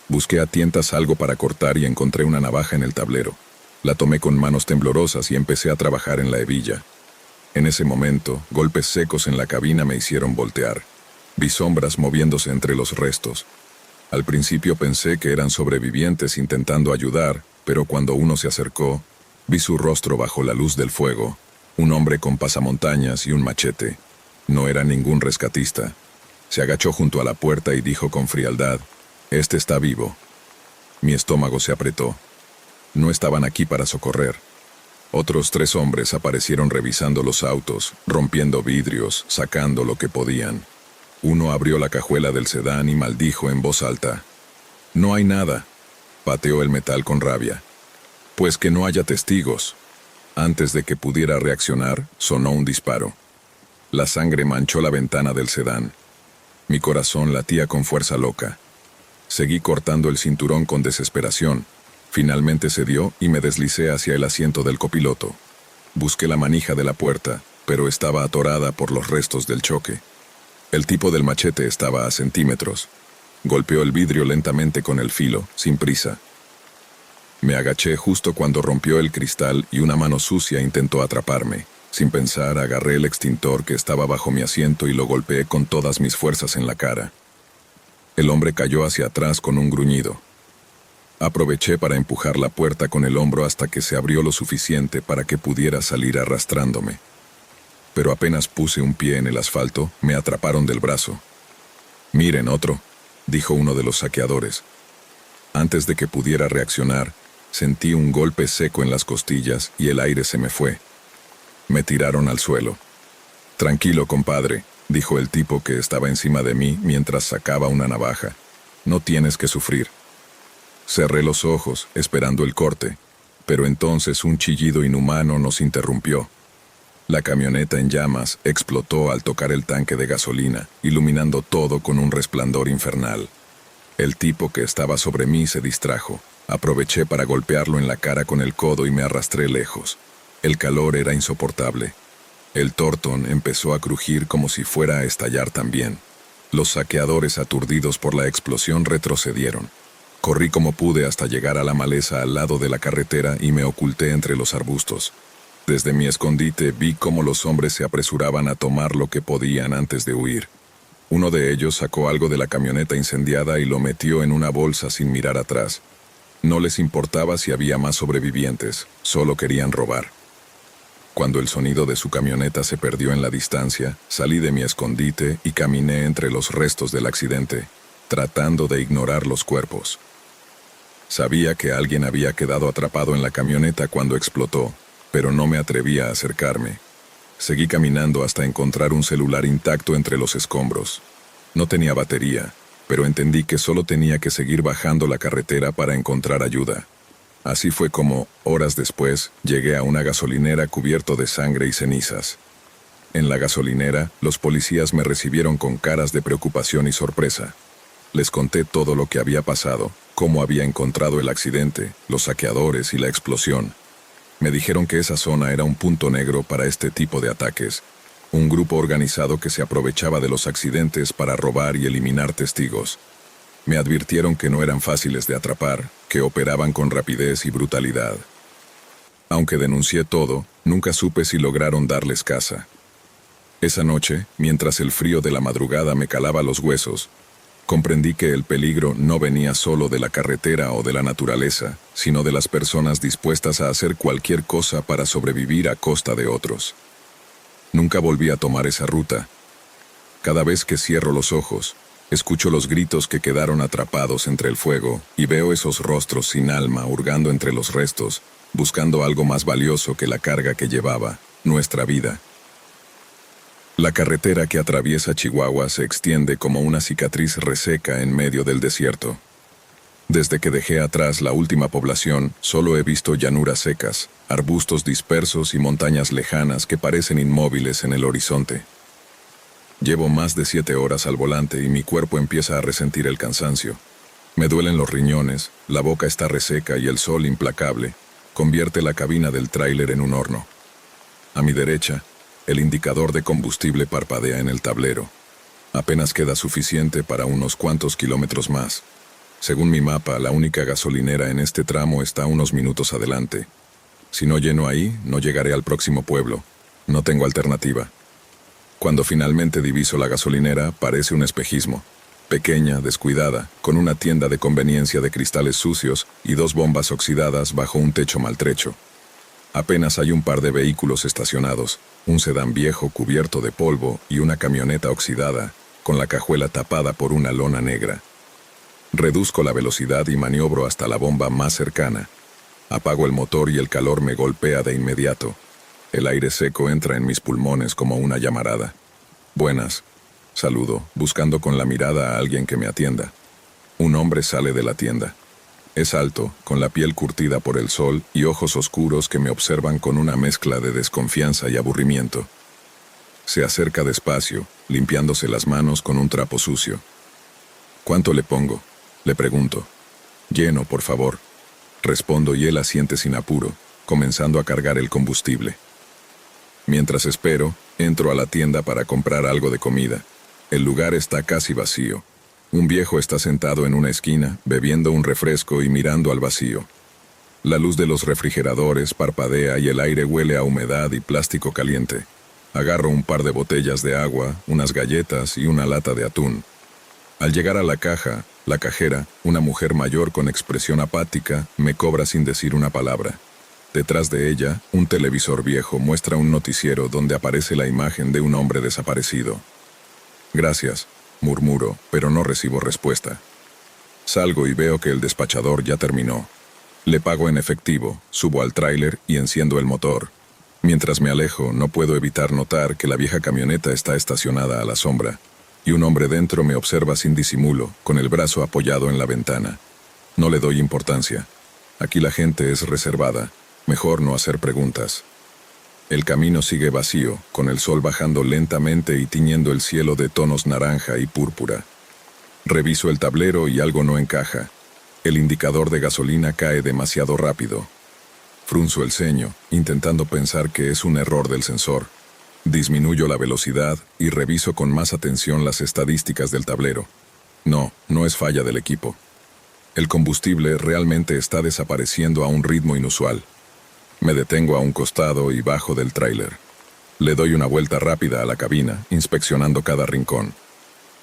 Speaker 1: Busqué a tientas algo para cortar y encontré una navaja en el tablero. La tomé con manos temblorosas y empecé a trabajar en la hebilla. En ese momento, golpes secos en la cabina me hicieron voltear. Vi sombras moviéndose entre los restos. Al principio pensé que eran sobrevivientes intentando ayudar, pero cuando uno se acercó, vi su rostro bajo la luz del fuego. Un hombre con pasamontañas y un machete. No era ningún rescatista. Se agachó junto a la puerta y dijo con frialdad: «Este está vivo». Mi estómago se apretó. No estaban aquí para socorrer. Otros 3 hombres aparecieron revisando los autos, rompiendo vidrios, sacando lo que podían. Uno abrió la cajuela del sedán y maldijo en voz alta. «No hay nada», pateó el metal con rabia. «Pues que no haya testigos». Antes de que pudiera reaccionar, sonó un disparo. La sangre manchó la ventana del sedán. Mi corazón latía con fuerza loca. Seguí cortando el cinturón con desesperación. Finalmente cedió y me deslicé hacia el asiento del copiloto. Busqué la manija de la puerta, pero estaba atorada por los restos del choque. El tipo del machete estaba a centímetros. Golpeó el vidrio lentamente con el filo, sin prisa. Me agaché justo cuando rompió el cristal y una mano sucia intentó atraparme. Sin pensar, agarré el extintor que estaba bajo mi asiento y lo golpeé con todas mis fuerzas en la cara. El hombre cayó hacia atrás con un gruñido. Aproveché para empujar la puerta con el hombro hasta que se abrió lo suficiente para que pudiera salir arrastrándome. Pero apenas puse un pie en el asfalto, me atraparon del brazo. «Miren, otro», dijo uno de los saqueadores. Antes de que pudiera reaccionar, sentí un golpe seco en las costillas y el aire se me fue. Me tiraron al suelo. «Tranquilo, compadre», dijo el tipo que estaba encima de mí mientras sacaba una navaja. «No tienes que sufrir». Cerré los ojos, esperando el corte, pero entonces un chillido inhumano nos interrumpió. La camioneta en llamas explotó al tocar el tanque de gasolina, iluminando todo con un resplandor infernal. El tipo que estaba sobre mí se distrajo. Aproveché para golpearlo en la cara con el codo y me arrastré lejos. El calor era insoportable. El Thornton empezó a crujir como si fuera a estallar también. Los saqueadores, aturdidos por la explosión, retrocedieron. Corrí como pude hasta llegar a la maleza al lado de la carretera y me oculté entre los arbustos. Desde mi escondite vi cómo los hombres se apresuraban a tomar lo que podían antes de huir. Uno de ellos sacó algo de la camioneta incendiada y lo metió en una bolsa sin mirar atrás. No les importaba si había más sobrevivientes, solo querían robar. Cuando el sonido de su camioneta se perdió en la distancia, salí de mi escondite y caminé entre los restos del accidente, tratando de ignorar los cuerpos. Sabía que alguien había quedado atrapado en la camioneta cuando explotó, pero no me atrevía a acercarme. Seguí caminando hasta encontrar un celular intacto entre los escombros. No tenía batería, pero entendí que solo tenía que seguir bajando la carretera para encontrar ayuda. Así fue como, horas después, llegué a una gasolinera cubierto de sangre y cenizas. En la gasolinera, los policías me recibieron con caras de preocupación y sorpresa. Les conté todo lo que había pasado, cómo había encontrado el accidente, los saqueadores y la explosión. Me dijeron que esa zona era un punto negro para este tipo de ataques, un grupo organizado que se aprovechaba de los accidentes para robar y eliminar testigos. Me advirtieron que no eran fáciles de atrapar, que operaban con rapidez y brutalidad. Aunque denuncié todo, nunca supe si lograron darles caza. Esa noche, mientras el frío de la madrugada me calaba los huesos, comprendí que el peligro no venía solo de la carretera o de la naturaleza, sino de las personas dispuestas a hacer cualquier cosa para sobrevivir a costa de otros. Nunca volví a tomar esa ruta. Cada vez que cierro los ojos, escucho los gritos que quedaron atrapados entre el fuego y veo esos rostros sin alma hurgando entre los restos, buscando algo más valioso que la carga que llevaba, nuestra vida. La carretera que atraviesa Chihuahua se extiende como una cicatriz reseca en medio del desierto. Desde que dejé atrás la última población, solo he visto llanuras secas, arbustos dispersos y montañas lejanas que parecen inmóviles en el horizonte. Llevo más de 7 horas al volante y mi cuerpo empieza a resentir el cansancio. Me duelen los riñones, la boca está reseca y el sol implacable convierte la cabina del tráiler en un horno. A mi derecha, el indicador de combustible parpadea en el tablero. Apenas queda suficiente para unos cuantos kilómetros más. Según mi mapa, la única gasolinera en este tramo está unos minutos adelante. Si no lleno ahí, no llegaré al próximo pueblo. No tengo alternativa. Cuando finalmente diviso la gasolinera, parece un espejismo. Pequeña, descuidada, con una tienda de conveniencia de cristales sucios y 2 bombas oxidadas bajo un techo maltrecho. Apenas hay un par de vehículos estacionados, un sedán viejo cubierto de polvo y una camioneta oxidada, con la cajuela tapada por una lona negra. Reduzco la velocidad y maniobro hasta la bomba más cercana. Apago el motor y el calor me golpea de inmediato. El aire seco entra en mis pulmones como una llamarada. «Buenas», saludo, buscando con la mirada a alguien que me atienda. Un hombre sale de la tienda. Es alto, con la piel curtida por el sol y ojos oscuros que me observan con una mezcla de desconfianza y aburrimiento. Se acerca despacio, limpiándose las manos con un trapo sucio. ¿Cuánto le pongo?, le pregunto. Lleno, por favor. Respondo y él asiente sin apuro, comenzando a cargar el combustible. Mientras espero, entro a la tienda para comprar algo de comida. El lugar está casi vacío. Un viejo está sentado en una esquina, bebiendo un refresco y mirando al vacío. La luz de los refrigeradores parpadea y el aire huele a humedad y plástico caliente. Agarro un par de botellas de agua, unas galletas y una lata de atún. Al llegar a la caja, la cajera, una mujer mayor con expresión apática, me cobra sin decir una palabra. Detrás de ella, un televisor viejo muestra un noticiero donde aparece la imagen de un hombre desaparecido. Gracias, murmuro, pero no recibo respuesta. Salgo y veo que el despachador ya terminó. Le pago en efectivo, subo al tráiler y enciendo el motor. Mientras me alejo, no puedo evitar notar que la vieja camioneta está estacionada a la sombra, y un hombre dentro me observa sin disimulo, con el brazo apoyado en la ventana. No le doy importancia. Aquí la gente es reservada. Mejor no hacer preguntas. El camino sigue vacío, con el sol bajando lentamente y tiñendo el cielo de tonos naranja y púrpura. Reviso el tablero y algo no encaja. El indicador de gasolina cae demasiado rápido. Frunzo el ceño, intentando pensar que es un error del sensor. Disminuyo la velocidad y reviso con más atención las estadísticas del tablero. No es falla del equipo. El combustible realmente está desapareciendo a un ritmo inusual. Me detengo a un costado y bajo del tráiler. Le doy una vuelta rápida a la cabina, inspeccionando cada rincón.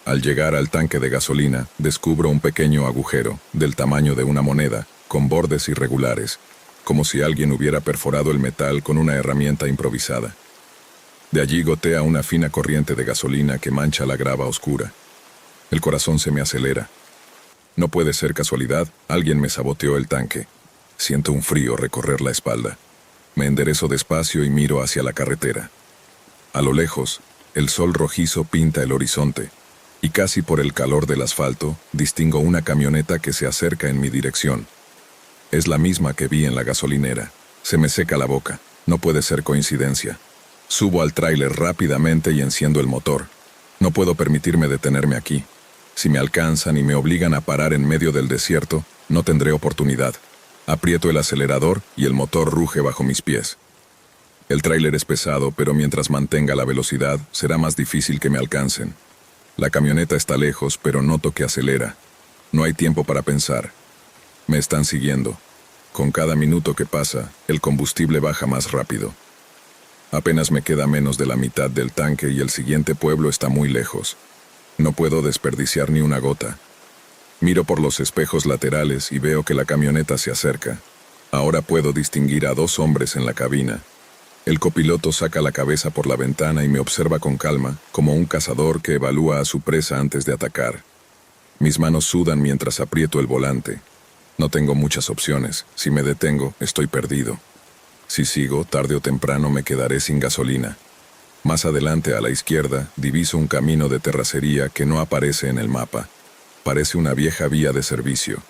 Speaker 1: Al llegar al tanque de gasolina, descubro un pequeño agujero, del tamaño de una moneda, con bordes irregulares, como si alguien hubiera perforado el metal con una herramienta improvisada. De allí gotea una fina corriente de gasolina que mancha la grava oscura. El corazón se me acelera. No puede ser casualidad, alguien me saboteó el tanque. Siento un frío recorrer la espalda. Me enderezo despacio y miro hacia la carretera. A lo lejos, el sol rojizo pinta el horizonte, y casi por el calor del asfalto, distingo una camioneta que se acerca en mi dirección. Es la misma que vi en la gasolinera. Se me seca la boca. No puede ser coincidencia. Subo al tráiler rápidamente y enciendo el motor. No puedo permitirme detenerme aquí. Si me alcanzan y me obligan a parar en medio del desierto, no tendré oportunidad. Aprieto el acelerador y el motor ruge bajo mis pies. El tráiler es pesado, pero mientras mantenga la velocidad, será más difícil que me alcancen. La camioneta está lejos, pero noto que acelera. No hay tiempo para pensar. Me están siguiendo. Con cada minuto que pasa, el combustible baja más rápido. Apenas me queda menos de la mitad del tanque y el siguiente pueblo está muy lejos. No puedo desperdiciar ni una gota. Miro por los espejos laterales y veo que la camioneta se acerca. Ahora puedo distinguir a 2 hombres en la cabina. El copiloto saca la cabeza por la ventana y me observa con calma, como un cazador que evalúa a su presa antes de atacar. Mis manos sudan mientras aprieto el volante. No tengo muchas opciones. Si me detengo, estoy perdido. Si sigo, tarde o temprano me quedaré sin gasolina. Más adelante, a la izquierda, diviso un camino de terracería que no aparece en el mapa. Parece una vieja vía de servicio.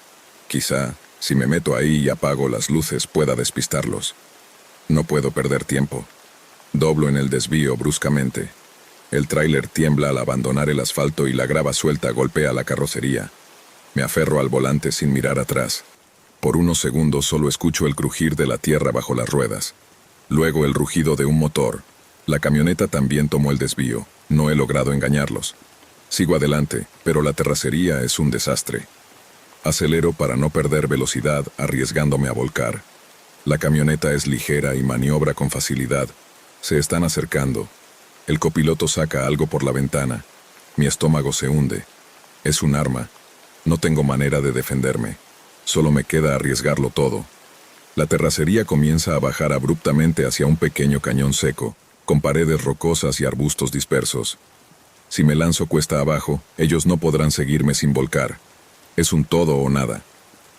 Speaker 1: Quizá, si me meto ahí y apago las luces, pueda despistarlos. No puedo perder tiempo. Doblo en el desvío bruscamente. El tráiler tiembla al abandonar el asfalto y la grava suelta golpea la carrocería. Me aferro al volante sin mirar atrás. Por unos segundos solo escucho el crujir de la tierra bajo las ruedas. Luego el rugido de un motor. La camioneta también tomó el desvío. No he logrado engañarlos. Sigo adelante, pero la terracería es un desastre. Acelero para no perder velocidad, arriesgándome a volcar. La camioneta es ligera y maniobra con facilidad. Se están acercando. El copiloto saca algo por la ventana. Mi estómago se hunde. Es un arma. No tengo manera de defenderme. Solo me queda arriesgarlo todo. La terracería comienza a bajar abruptamente hacia un pequeño cañón seco, con paredes rocosas y arbustos dispersos. Si me lanzo cuesta abajo, ellos no podrán seguirme sin volcar. Es un todo o nada.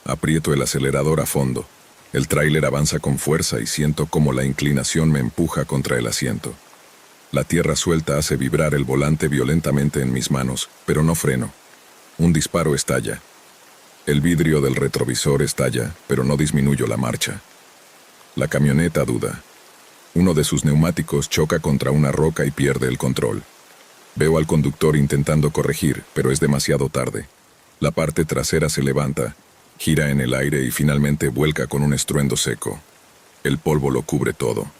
Speaker 1: Aprieto el acelerador a fondo. El tráiler avanza con fuerza y siento cómo la inclinación me empuja contra el asiento. La tierra suelta hace vibrar el volante violentamente en mis manos, pero no freno. Un disparo estalla. El vidrio del retrovisor estalla, pero no disminuyo la marcha. La camioneta duda. Uno de sus neumáticos choca contra una roca y pierde el control. Veo al conductor intentando corregir, pero es demasiado tarde. La parte trasera se levanta, gira en el aire y finalmente vuelca con un estruendo seco. El polvo lo cubre todo.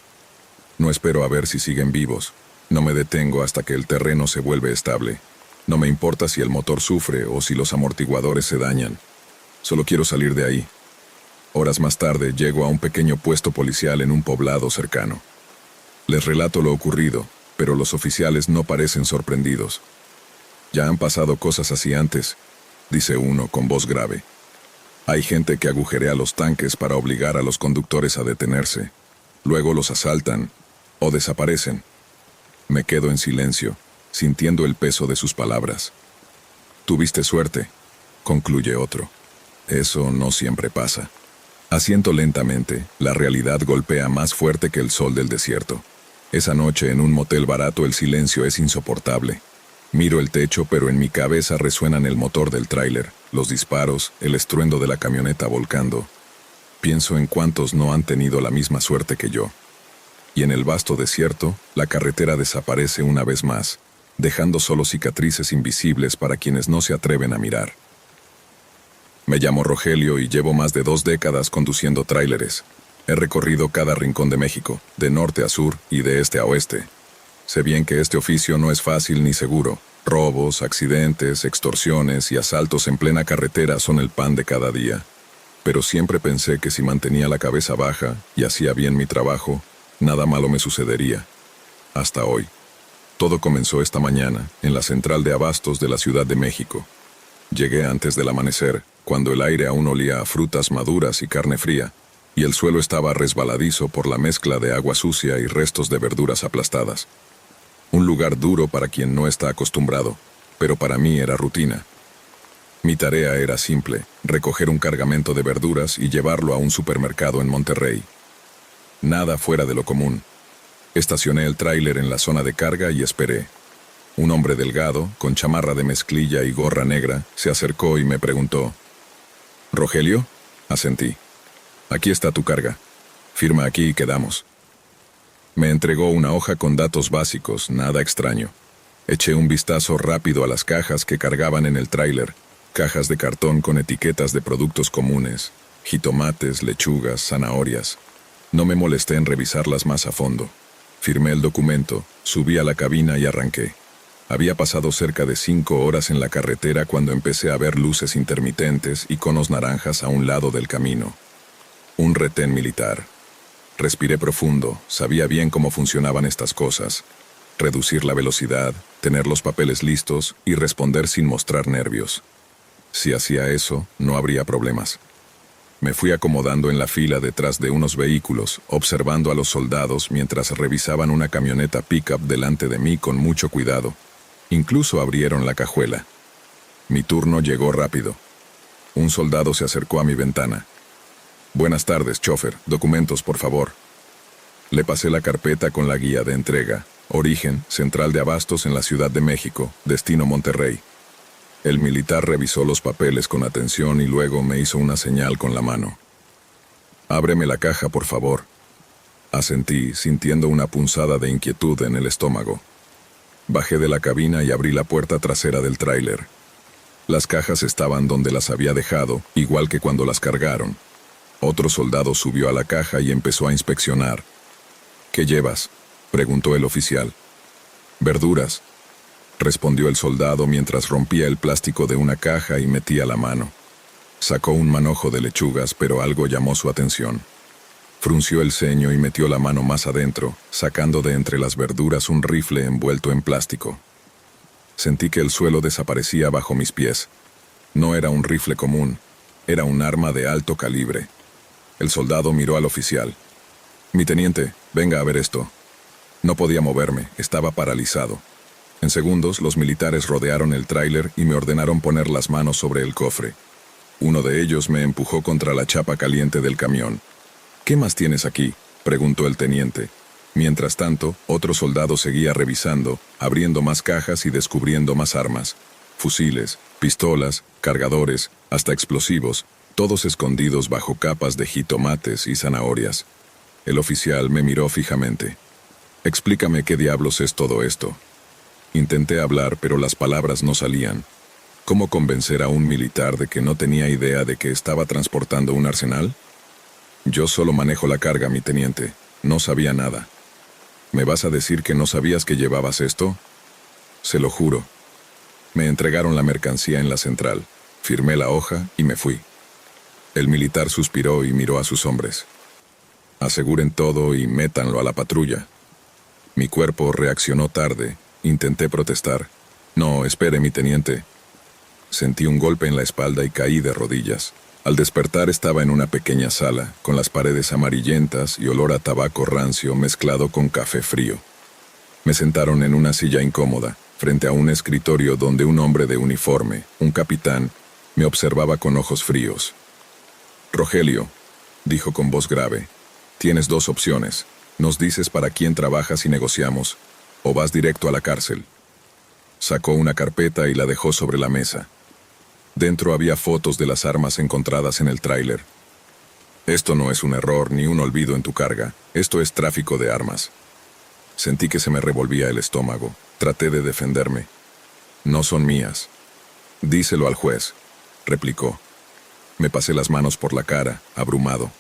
Speaker 1: No espero a ver si siguen vivos. No me detengo hasta que el terreno se vuelve estable. No me importa si el motor sufre o si los amortiguadores se dañan. Solo quiero salir de ahí. Horas más tarde llego a un pequeño puesto policial en un poblado cercano. Les relato lo ocurrido, pero los oficiales no parecen sorprendidos. Ya han pasado cosas así antes, dice uno con voz grave. Hay gente que agujerea los tanques para obligar a los conductores a detenerse. Luego los asaltan o desaparecen. Me quedo en silencio, sintiendo el peso de sus palabras. Tuviste suerte, concluye otro. Eso no siempre pasa. Asiento lentamente, la realidad golpea más fuerte que el sol del desierto. Esa noche en un motel barato el silencio es insoportable. Miro el techo, pero en mi cabeza resuenan el motor del tráiler, los disparos, el estruendo de la camioneta volcando. Pienso en cuántos no han tenido la misma suerte que yo. Y en el vasto desierto, la carretera desaparece una vez más, dejando solo cicatrices invisibles para quienes no se atreven a mirar. Me llamo Rogelio y llevo más de 2 décadas conduciendo tráileres. He recorrido cada rincón de México, de norte a sur y de este a oeste. Sé bien que este oficio no es fácil ni seguro. Robos, accidentes, extorsiones y asaltos en plena carretera son el pan de cada día. Pero siempre pensé que si mantenía la cabeza baja y hacía bien mi trabajo, nada malo me sucedería. Hasta hoy. Todo comenzó esta mañana, en la central de abastos de la Ciudad de México. Llegué antes del amanecer, cuando el aire aún olía a frutas maduras y carne fría, y el suelo estaba resbaladizo por la mezcla de agua sucia y restos de verduras aplastadas. Un lugar duro para quien no está acostumbrado, pero para mí era rutina. Mi tarea era simple, recoger un cargamento de verduras y llevarlo a un supermercado en Monterrey. Nada fuera de lo común. Estacioné el tráiler en la zona de carga y esperé. Un hombre delgado, con chamarra de mezclilla y gorra negra, se acercó y me preguntó: «¿Rogelio?», asentí. «Aquí está tu carga. Firma aquí y quedamos». Me entregó una hoja con datos básicos, nada extraño. Eché un vistazo rápido a las cajas que cargaban en el tráiler, cajas de cartón con etiquetas de productos comunes, jitomates, lechugas, zanahorias. No me molesté en revisarlas más a fondo. Firmé el documento, subí a la cabina y arranqué. Había pasado cerca de 5 horas en la carretera cuando empecé a ver luces intermitentes y conos naranjas a un lado del camino. Un retén militar. Respiré profundo, sabía bien cómo funcionaban estas cosas. Reducir la velocidad, tener los papeles listos y responder sin mostrar nervios. Si hacía eso, no habría problemas. Me fui acomodando en la fila detrás de unos vehículos, observando a los soldados mientras revisaban una camioneta pick-up delante de mí con mucho cuidado. Incluso abrieron la cajuela. Mi turno llegó rápido. Un soldado se acercó a mi ventana. «Buenas tardes, chofer. Documentos, por favor». Le pasé la carpeta con la guía de entrega. Origen, central de abastos en la Ciudad de México, destino Monterrey. El militar revisó los papeles con atención y luego me hizo una señal con la mano. «Ábreme la caja, por favor». Asentí, sintiendo una punzada de inquietud en el estómago. Bajé de la cabina y abrí la puerta trasera del tráiler. Las cajas estaban donde las había dejado, igual que cuando las cargaron. Otro soldado subió a la caja y empezó a inspeccionar. «¿Qué llevas?», preguntó el oficial. «Verduras», respondió el soldado mientras rompía el plástico de una caja y metía la mano. Sacó un manojo de lechugas, pero algo llamó su atención. Frunció el ceño y metió la mano más adentro, sacando de entre las verduras un rifle envuelto en plástico. Sentí que el suelo desaparecía bajo mis pies. No era un rifle común, era un arma de alto calibre. El soldado miró al oficial. «Mi teniente, venga a ver esto». No podía moverme, estaba paralizado. En segundos, los militares rodearon el tráiler y me ordenaron poner las manos sobre el cofre. Uno de ellos me empujó contra la chapa caliente del camión. «¿Qué más tienes aquí?», preguntó el teniente. Mientras tanto, otro soldado seguía revisando, abriendo más cajas y descubriendo más armas. fusiles, pistolas, cargadores, hasta explosivos, todos escondidos bajo capas de jitomates y zanahorias. El oficial me miró fijamente. «Explícame qué diablos es todo esto». Intenté hablar, pero las palabras no salían. ¿Cómo convencer a un militar de que no tenía idea de que estaba transportando un arsenal? Yo solo manejo la carga, mi teniente. No sabía nada. ¿Me vas a decir que no sabías que llevabas esto? Se lo juro. Me entregaron la mercancía en la central. Firmé la hoja y me fui. El militar suspiró y miró a sus hombres. Aseguren todo y métanlo a la patrulla. Mi cuerpo reaccionó tarde. Intenté protestar. No, espere, mi teniente. Sentí un golpe en la espalda y caí de rodillas. Al despertar estaba en una pequeña sala, con las paredes amarillentas y olor a tabaco rancio mezclado con café frío. Me sentaron en una silla incómoda, frente a un escritorio donde un hombre de uniforme, un capitán, me observaba con ojos fríos. «Rogelio», dijo con voz grave, «tienes dos opciones. Nos dices para quién trabajas y negociamos, o vas directo a la cárcel». Sacó una carpeta y la dejó sobre la mesa. Dentro había fotos de las armas encontradas en el tráiler. «Esto no es un error ni un olvido en tu carga. Esto es tráfico de armas». Sentí que se me revolvía el estómago. Traté de defenderme. «No son mías». «Díselo al juez», replicó. Me pasé las manos por la cara, abrumado.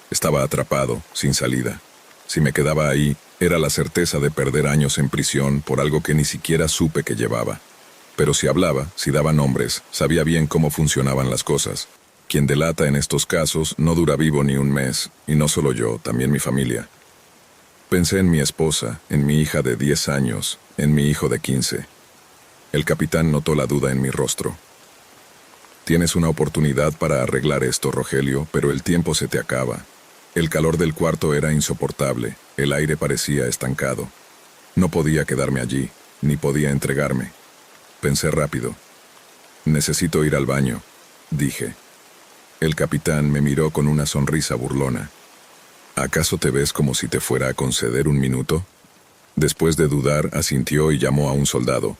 Speaker 1: Estaba atrapado, sin salida. Si me quedaba ahí, era la certeza de perder años en prisión por algo que ni siquiera supe que llevaba. Pero si hablaba, si daba nombres, sabía bien cómo funcionaban las cosas. Quien delata en estos casos no dura vivo ni un mes, y no solo yo, también mi familia. Pensé en mi esposa, en mi hija de 10 años, en mi hijo de 15. El capitán notó la duda en mi rostro. «Tienes una oportunidad para arreglar esto, Rogelio, pero el tiempo se te acaba». El calor del cuarto era insoportable, el aire parecía estancado. No podía quedarme allí, ni podía entregarme. Pensé rápido. «Necesito ir al baño», dije. El capitán me miró con una sonrisa burlona. «¿Acaso te ves como si te fuera a conceder un minuto?» Después de dudar, asintió y llamó a un soldado.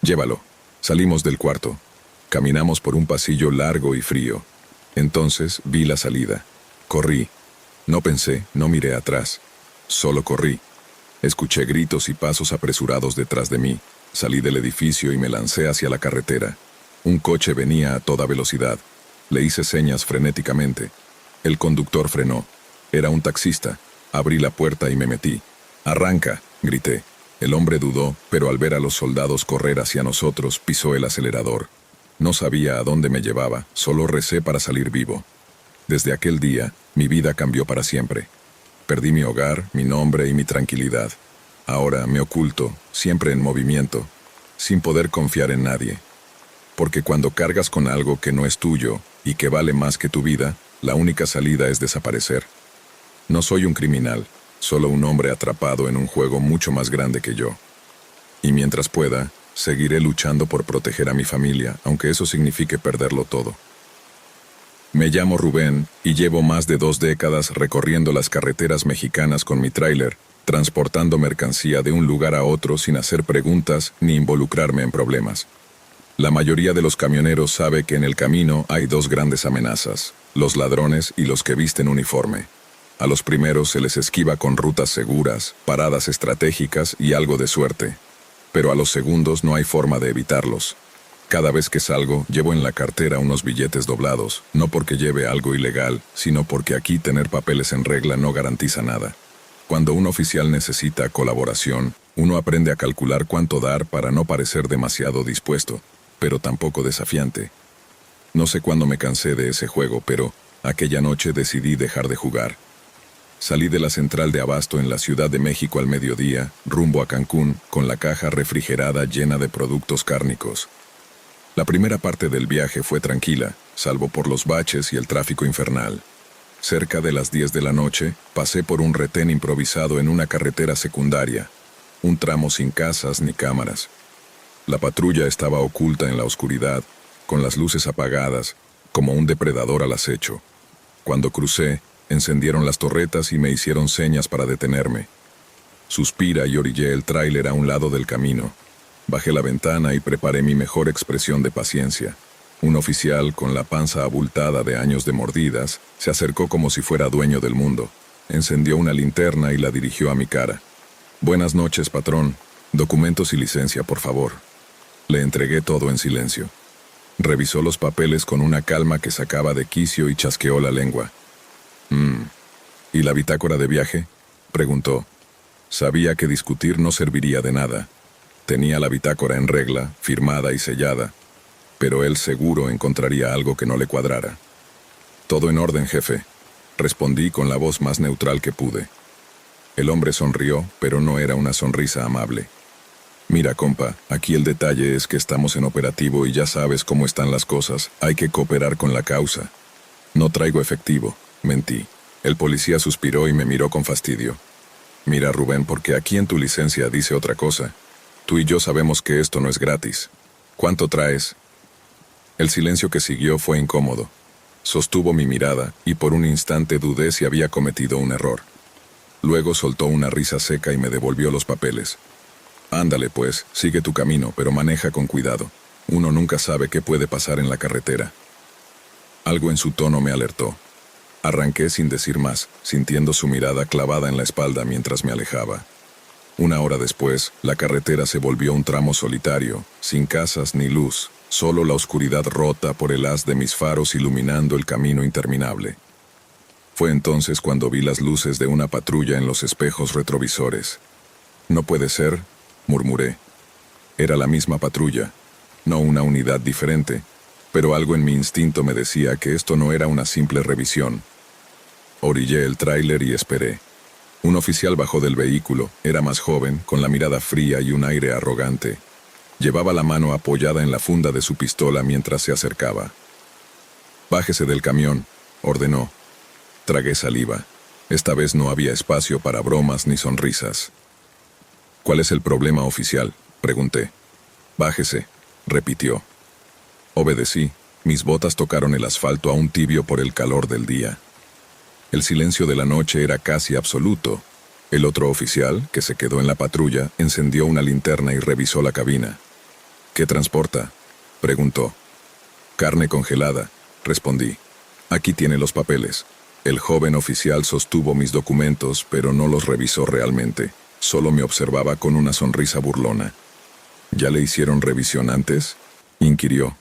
Speaker 1: «Llévalo». Salimos del cuarto. Caminamos por un pasillo largo y frío. Entonces vi la salida. Corrí. No pensé, no miré atrás. Solo corrí. Escuché gritos y pasos apresurados detrás de mí. Salí del edificio y me lancé hacia la carretera. Un coche venía a toda velocidad. Le hice señas frenéticamente. El conductor frenó. Era un taxista. Abrí la puerta y me metí. «¡Arranca!», grité. El hombre dudó, pero al ver a los soldados correr hacia nosotros, pisó el acelerador. No sabía a dónde me llevaba, solo recé para salir vivo. Desde aquel día, mi vida cambió para siempre. Perdí mi hogar, mi nombre y mi tranquilidad. Ahora me oculto, siempre en movimiento, sin poder confiar en nadie. Porque cuando cargas con algo que no es tuyo y que vale más que tu vida, la única salida es desaparecer. No soy un criminal, solo un hombre atrapado en un juego mucho más grande que yo. Y mientras pueda, seguiré luchando por proteger a mi familia, aunque eso signifique perderlo todo. Me llamo Rubén y llevo más de 2 décadas recorriendo las carreteras mexicanas con mi tráiler, transportando mercancía de un lugar a otro sin hacer preguntas ni involucrarme en problemas. La mayoría de los camioneros sabe que en el camino hay 2 grandes amenazas, los ladrones y los que visten uniforme. A los primeros se les esquiva con rutas seguras, paradas estratégicas y algo de suerte. Pero a los segundos no hay forma de evitarlos. Cada vez que salgo, llevo en la cartera unos billetes doblados, no porque lleve algo ilegal, sino porque aquí tener papeles en regla no garantiza nada. Cuando un oficial necesita colaboración, uno aprende a calcular cuánto dar para no parecer demasiado dispuesto, pero tampoco desafiante. No sé cuándo me cansé de ese juego, pero aquella noche decidí dejar de jugar. Salí de la central de abasto en la Ciudad de México al mediodía, rumbo a Cancún, con la caja refrigerada llena de productos cárnicos. La primera parte del viaje fue tranquila, salvo por los baches y el tráfico infernal. Cerca de las 10 de la noche, pasé por un retén improvisado en una carretera secundaria, un tramo sin casas ni cámaras. La patrulla estaba oculta en la oscuridad, con las luces apagadas, como un depredador al acecho. Cuando crucé, encendieron las torretas y me hicieron señas para detenerme. Suspira y orillé el tráiler a un lado del camino. Bajé la ventana y preparé mi mejor expresión de paciencia. Un oficial, con la panza abultada de años de mordidas, se acercó como si fuera dueño del mundo. Encendió una linterna y la dirigió a mi cara. «Buenas noches, patrón. Documentos y licencia, por favor». Le entregué todo en silencio. Revisó los papeles con una calma que sacaba de quicio y chasqueó la lengua. ¿Y la bitácora de viaje?», preguntó. Sabía que discutir no serviría de nada. Tenía la bitácora en regla, firmada y sellada, pero él seguro encontraría algo que no le cuadrara. «Todo en orden, jefe», respondí con la voz más neutral que pude. El hombre sonrió, pero no era una sonrisa amable. «Mira, compa, aquí el detalle es que estamos en operativo y ya sabes cómo están las cosas. Hay que cooperar con la causa». «No traigo efectivo», mentí. El policía suspiró y me miró con fastidio. «Mira, Rubén, porque aquí en tu licencia dice otra cosa. Tú y yo sabemos que esto no es gratis. ¿Cuánto traes?» El silencio que siguió fue incómodo. Sostuvo mi mirada y por un instante dudé si había cometido un error. Luego soltó una risa seca y me devolvió los papeles. «Ándale pues, sigue tu camino, pero maneja con cuidado. Uno nunca sabe qué puede pasar en la carretera». Algo en su tono me alertó. Arranqué sin decir más, sintiendo su mirada clavada en la espalda mientras me alejaba. Una hora después, la carretera se volvió un tramo solitario, sin casas ni luz, solo la oscuridad rota por el haz de mis faros iluminando el camino interminable. Fue entonces cuando vi las luces de una patrulla en los espejos retrovisores. «No puede ser», murmuré. Era la misma patrulla, no una unidad diferente, pero algo en mi instinto me decía que esto no era una simple revisión. Orillé el tráiler y esperé. Un oficial bajó del vehículo, era más joven, con la mirada fría y un aire arrogante. Llevaba la mano apoyada en la funda de su pistola mientras se acercaba. «Bájese del camión», ordenó. Tragué saliva. Esta vez no había espacio para bromas ni sonrisas. «¿Cuál es el problema, oficial?», pregunté. «Bájese», repitió. Obedecí. Mis botas tocaron el asfalto aún tibio por el calor del día. El silencio de la noche era casi absoluto. El otro oficial, que se quedó en la patrulla, encendió una linterna y revisó la cabina. «¿Qué transporta?», preguntó. «Carne congelada», respondí. «Aquí tiene los papeles». El joven oficial sostuvo mis documentos, pero no los revisó realmente. Solo me observaba con una sonrisa burlona. «¿Ya le hicieron revisión antes?», inquirió.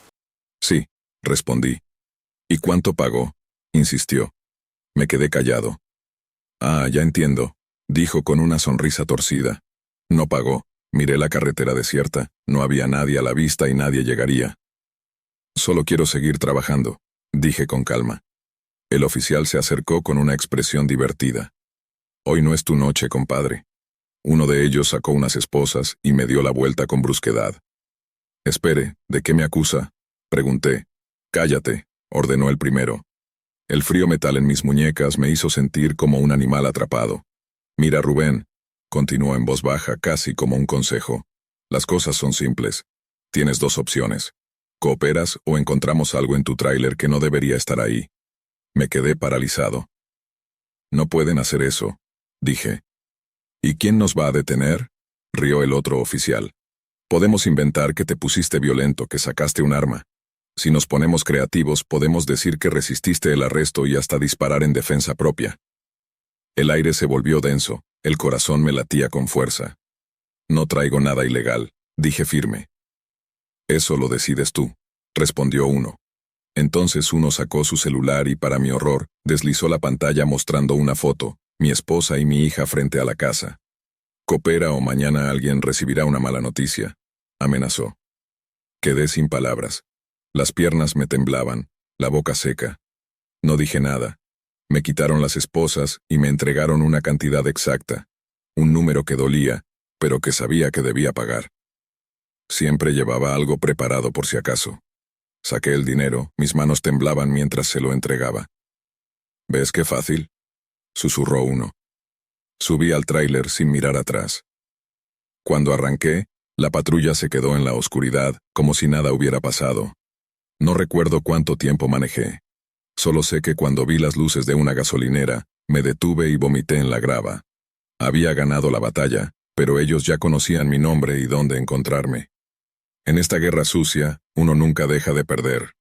Speaker 1: «Sí», respondí. «¿Y cuánto pagó?», insistió. Me quedé callado. «Ah, ya entiendo», dijo con una sonrisa torcida. «No pagó. Miré la carretera desierta. No había nadie a la vista y nadie llegaría». «Solo quiero seguir trabajando», dije con calma. El oficial se acercó con una expresión divertida. «Hoy no es tu noche, compadre». Uno de ellos sacó unas esposas y me dio la vuelta con brusquedad. «Espere, ¿de qué me acusa?», pregunté. «Cállate», ordenó el primero. El frío metal en mis muñecas me hizo sentir como un animal atrapado. «Mira, Rubén», continuó en voz baja, casi como un consejo. «Las cosas son simples. Tienes dos opciones. Cooperas o encontramos algo en tu tráiler que no debería estar ahí». Me quedé paralizado. «No pueden hacer eso», dije. «¿Y quién nos va a detener?», rió el otro oficial. «Podemos inventar que te pusiste violento, que sacaste un arma. Si nos ponemos creativos, podemos decir que resististe el arresto y hasta disparar en defensa propia». El aire se volvió denso, el corazón me latía con fuerza. «No traigo nada ilegal», dije firme. «Eso lo decides tú», respondió uno. Entonces uno sacó su celular y, para mi horror, deslizó la pantalla mostrando una foto, mi esposa y mi hija frente a la casa. «Coopera o mañana alguien recibirá una mala noticia», amenazó. Quedé sin palabras. Las piernas me temblaban, la boca seca. No dije nada. Me quitaron las esposas y me entregaron una cantidad exacta, un número que dolía, pero que sabía que debía pagar. Siempre llevaba algo preparado por si acaso. Saqué el dinero, mis manos temblaban mientras se lo entregaba. «¿Ves qué fácil?», susurró uno. Subí al tráiler sin mirar atrás. Cuando arranqué, la patrulla se quedó en la oscuridad, como si nada hubiera pasado. No recuerdo cuánto tiempo manejé. Solo sé que cuando vi las luces de una gasolinera, me detuve y vomité en la grava. Había ganado la batalla, pero ellos ya conocían mi nombre y dónde encontrarme. En esta guerra sucia, uno nunca deja de perder.